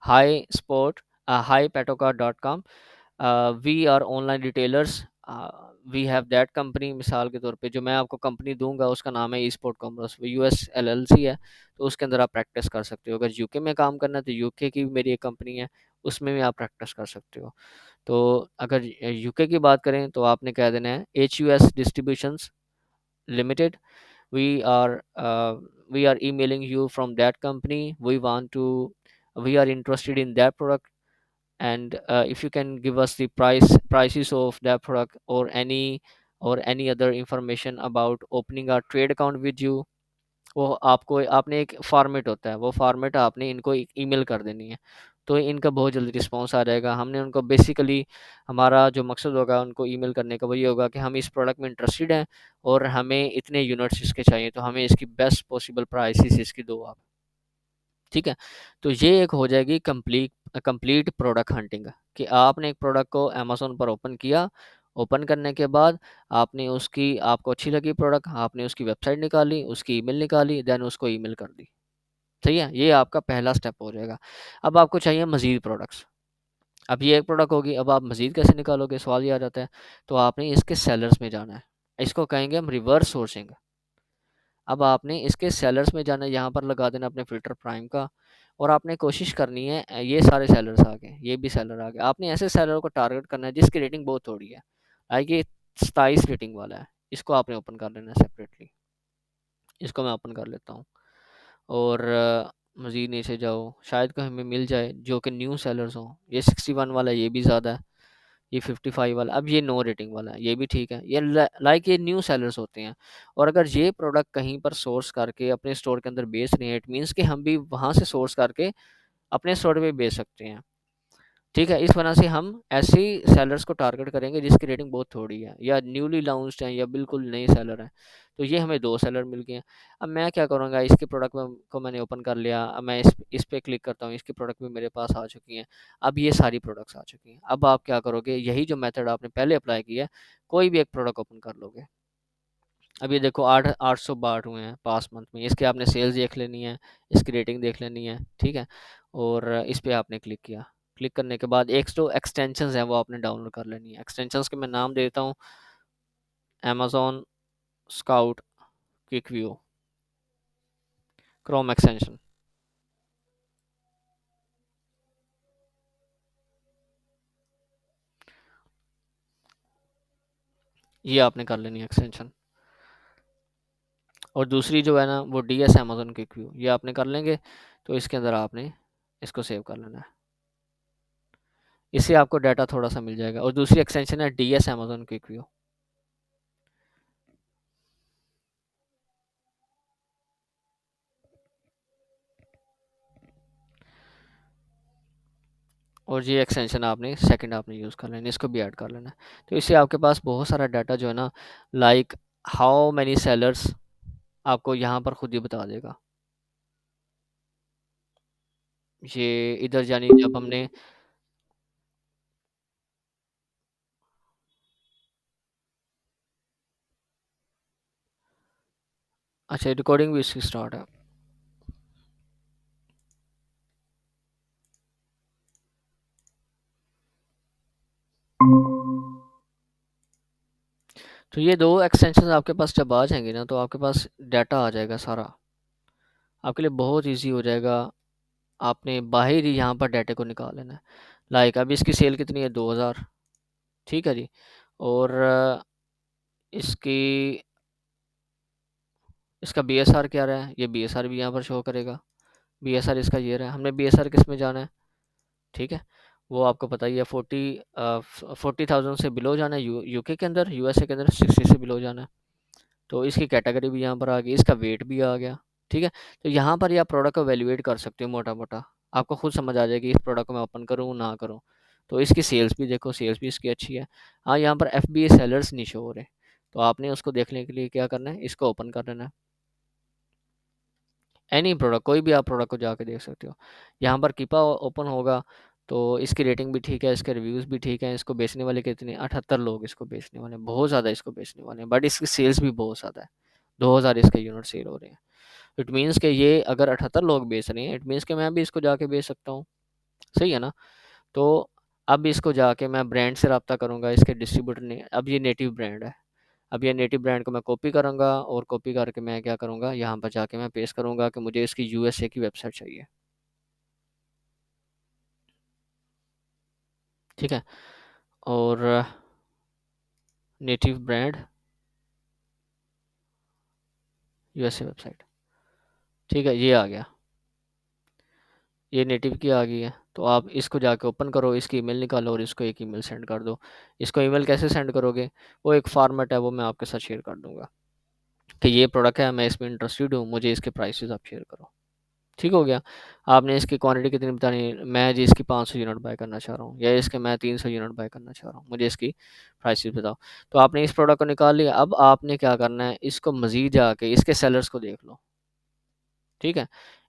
hi sport, hi@patocar.com, we are online retailers, we have that company. मिसाल के तौर पे जो मैं आपको कंपनी दूंगा उसका नाम है ई स्पोर्ट कॉमर्स, वो यूएस एलएलसी है, तो उसके अंदर आप प्रैक्टिस कर सकते हो। अगर यूके में काम करना है तो यूके की मेरी एक कंपनी है, उसमें भी आप प्रैक्टिस कर सकते हो। तो अगर यूके की बात करें तो आपने कह देना है H U S distributions limited, we are uh, we are emailing you from that company, we are interested in that product, and if you can give us the prices of that product, or any other information about opening a trade account with you। वो आपको आपने एक format होता है, वो format आपने इनको एक ईमेल कर देनी है, तो इनका बहुत जल्दी रिस्पांस आ जाएगा। हमने उनको बेसिकली, हमारा जो मकसद होगा उनको ईमेल करने का वो ये होगा कि हम इस प्रोडक्ट में इंटरेस्टेड हैं और हमें इतने यूनिट्स इसके चाहिए, तो हमें इसकी बेस्ट पॉसिबल प्राइसेस इसकी दो आप, ठीक है। तो ये एक हो जाएगी कंप्लीट कंप्लीट प्रोडक्ट हंटिंग, कि आपने एक प्रोडक्ट को अमेज़न पर ओपन किया, ओपन करने के बाद आपने उसकी, आपको अच्छी लगी प्रोडक्ट, आपने उसकी वेबसाइट निकाली, उसकी ईमेल निकाली, देन उसको ईमेल कर दी, सही है। ये आपका पहला स्टेप हो जाएगा। अब आपको चाहिए मज़ीद प्रोडक्ट्स। अब ये एक प्रोडक्ट होगी, अब आप मज़ीद कैसे निकालोगे, सवाल ये आ जाता है। तो आपने इसके सेलर्स में जाना है, इसको कहेंगे हम रिवर्स सोर्सिंग। अब आपने इसके सेलर्स में जाना है, यहाँ पर लगा देना अपने फ़िल्टर प्राइम का, और आपने कोशिश करनी है ये सारे सेलर्स आ गए, ये भी सेलर आ गए, आपने ऐसे सेलर को टारगेट करना है जिसकी रेटिंग बहुत थोड़ी है। लाइक ये 27 रेटिंग वाला है, इसको आपने ओपन कर लेना है सेपरेटली। इसको मैं ओपन कर लेता हूँ, और मज़ीद नीचे जाओ, शायद कोई हमें मिल जाए जो कि न्यू सेलर्स हों। ये 61 वाला, ये भी ज़्यादा है। ये 55 वाला, अब ये नो रेटिंग वाला है, ये भी ठीक है। ये लाइक ये न्यू सेलर्स होते हैं, और अगर ये प्रोडक्ट कहीं पर सोर्स करके अपने स्टोर के अंदर बेच रहे हैं, इट मीन्स कि हम भी वहाँ से सोर्स करके अपने स्टोर पे बेच सकते हैं, ठीक है। इस वजह से हम ऐसे ही सेलर्स को टारगेट करेंगे जिसकी रेटिंग बहुत थोड़ी है, या न्यूली लॉन्च्ड हैं, या बिल्कुल नए सेलर हैं। तो ये हमें दो सेलर मिल गए हैं। अब मैं क्या करूँगा, इसके प्रोडक्ट को मैंने ओपन कर लिया, अब मैं इस पे क्लिक करता हूँ, इसकी प्रोडक्ट भी मेरे पास आ चुकी हैं। अब ये सारी प्रोडक्ट्स आ चुकी हैं। अब आप क्या करोगे, यही जो मेथड आपने पहले अप्लाई किया है, कोई भी एक प्रोडक्ट ओपन कर लोगे, अब ये देखो 862 हुए हैं पास मंथ में। इसके आपने सेल्स देख लेनी है, इसकी रेटिंग देख लेनी है, ठीक है। और इस पे आपने क्लिक किया। क्लिक करने के बाद एक तो एक्सटेंशंस हैं वो आपने डाउनलोड कर लेनी है। एक्सटेंशंस के मैं नाम देता हूँ, Amazon scout, quick view, Chrome extension, ये आपने कर लेनी है एक्सटेंशन। और दूसरी जो है ना वो DS अमेजोन क्विक व्यू, ये आपने कर लेंगे। तो इसके अंदर आपने इसको सेव कर लेना है। इससे आपको डाटा थोड़ा सा मिल जाएगा। और दूसरी एक्सटेंशन है DS अमेजोन क्विक व्यू। और ये एक्सटेंशन आपने सेकंड आपने यूज़ कर लेना, इसको भी ऐड कर लेना है। तो इससे आपके पास बहुत सारा डाटा जो है ना, लाइक हाउ मैनी सेलर्स, आपको यहाँ पर खुद ही बता देगा। ये इधर यानी जब हमने, अच्छा रिकॉर्डिंग भी इसकी स्टार्ट है। तो ये दो एक्सटेंशन आपके पास जब आ जाएंगे ना, तो आपके पास डाटा आ जाएगा सारा। आपके लिए बहुत इजी हो जाएगा। आपने बाहर ही यहाँ पर डाटे को निकाल लेना है। लाइक अभी इसकी सेल कितनी है, 2000, ठीक है जी। और इसकी इसका BSR क्या रहा है, ये BSR भी यहाँ पर शो करेगा। BSR इसका ये रहा है। हमने BSR किस में जाना है, ठीक है, वो आपको पता ही है। 40,000 से बिलो जाना है UK के अंदर, USA के अंदर 60 से बिलो जाना है। तो इसकी कैटेगरी भी यहाँ पर आ गई, इसका वेट भी आ गया, ठीक है। तो यहाँ पर ये आप प्रोडक्ट को वैल्यूएट कर सकते हो मोटा मोटा। आपको खुद समझ आ जाएगी इस प्रोडक्ट को मैं ओपन करूँ ना करूँ। तो इसकी सेल्स भी देखो, सेल्स भी इसकी अच्छी है। हाँ, यहाँ पर FBA सेलर्स नहीं शो हो रहे। तो आपने उसको देखने के लिए क्या करना है, इसको ओपन कर लेना है। एनी प्रोडक्ट, कोई भी आप प्रोडक्ट को जाके देख सकते हो। यहाँ पर कीपा ओपन होगा। तो इसकी रेटिंग भी ठीक है, इसके रिव्यूज़ भी ठीक हैं। इसको बेचने वाले कितने, 78 लोग इसको बेचने वाले हैं, बहुत ज़्यादा इसको बेचने वाले हैं। बट इसकी सेल्स भी बहुत ज़्यादा है, 2000 इसके यूनिट सेल हो रहे हैं। इट मीन्स कि ये अगर 78 लोग बेच रहे हैं, इट मीन्स कि मैं भी इसको जाके बेच सकता हूँ। सही है ना। तो अब इसको जाके मैं ब्रांड से रब्ता करूँगा, इसके डिस्ट्रीब्यूटर ने, अब ये नेटिव ब्रांड है। अब ये नेटिव ब्रांड को मैं कॉपी करूँगा, और कॉपी करके मैं क्या करूँगा, यहाँ पर जाके मैं पेस्ट करूँगा कि मुझे इसकी USA की वेबसाइट चाहिए, ठीक है। और नेटिव ब्रांड USA वेबसाइट, ठीक है, ये आ गया। ये नेटिव की आ गई है। तो आप इसको जाके ओपन करो, इसकी ईमेल निकालो और इसको एक ईमेल सेंड कर दो। इसको ईमेल कैसे सेंड करोगे, वो एक फॉर्मेट है, वो मैं आपके साथ शेयर कर दूंगा कि ये प्रोडक्ट है, मैं इसमें इंटरेस्टेड हूँ, मुझे इसके प्राइसेस आप शेयर करो। ठीक हो गया। आपने इसकी क्वांटिटी कितनी बतानी है, मैं जी इसकी 500 यूनिट बाय करना चाह रहा हूँ, या इसके मैं 300 यूनिट बाय करना चाह रहा हूँ, मुझे इसकी प्राइसेस बताओ। तो आपने इस प्रोडक्ट को निकाल लिया। अब आपने क्या करना है, इसको मज़ीद जाके इसके सेलर्स को देख लो, ठीक है।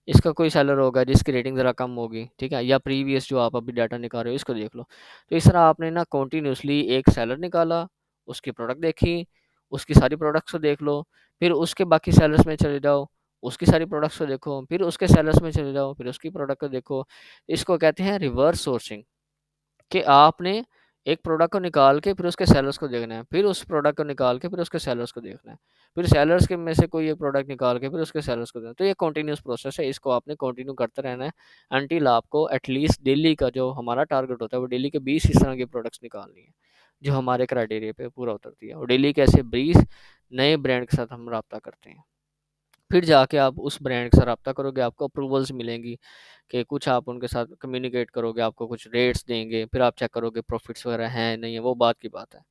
इसका कोई सेलर होगा जिसकी रेटिंग ज़रा कम होगी, ठीक है, या प्रीवियस जो आप अभी डाटा निकाल रहे हो इसको देख लो। तो इस तरह आपने ना कंटिन्यूसली एक सेलर निकाला, उसकी प्रोडक्ट देखी, उसकी सारी प्रोडक्ट्स को देख लो, फिर उसके बाकी सेलर्स में चले जाओ, उसकी सारी प्रोडक्ट्स को देखो, फिर उसके सेलर्स में चले जाओ, फिर उसकी प्रोडक्ट को देखो। इसको कहते हैं रिवर्स सोर्सिंग, कि आपने एक प्रोडक्ट को निकाल के फिर उसके सेलर्स को देखना है, फिर उस प्रोडक्ट को निकाल के फिर उसके सेलर्स को देखना है, फिर सेलर्स के में से कोई एक प्रोडक्ट निकाल के फिर उसके सेलर्स को देखना है। तो ये कंटिन्यूस प्रोसेस है, इसको आपने कंटिन्यू करते रहना है अनटिल आपको एटलीस्ट डेली का जो हमारा टारगेट होता है, वो डेली के 20 इस तरह की प्रोडक्ट्स निकालनी है जो हमारे क्राइटेरिया पे पूरा उतरती है। और डेली के ऐसे 20 नए ब्रांड के साथ हम रब्ता करते हैं। फिर जाके आप उस ब्रांड के साथ रब्ता करोगे, आपको अप्रूवल्स मिलेंगी कि कुछ आप उनके साथ कम्युनिकेट करोगे, आपको कुछ रेट्स देंगे, फिर आप चेक करोगे प्रॉफिट्स वगैरह हैं नहीं है, वो बात की बात है।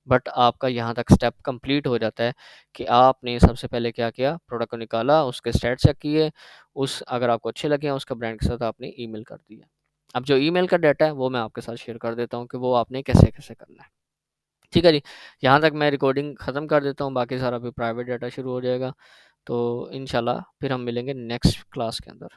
बट आपका यहाँ तक स्टेप कंप्लीट हो जाता है कि आपने सबसे पहले क्या किया, प्रोडक्ट को निकाला, उसके स्टैट चेक किए, उस अगर आपको अच्छे लगे हैं उसका ब्रांड के साथ आपने ईमेल कर दिया। अब जो ईमेल का डाटा है वो मैं आपके साथ शेयर कर देता हूँ कि वो आपने कैसे कैसे करना है। ठीक है जी। यहाँ तक मैं रिकॉर्डिंग ख़त्म कर देता हूँ, बाकी सारा फिर प्राइवेट डाटा शुरू हो जाएगा। तो इंशाल्लाह फिर हम मिलेंगे नेक्स्ट क्लास के अंदर।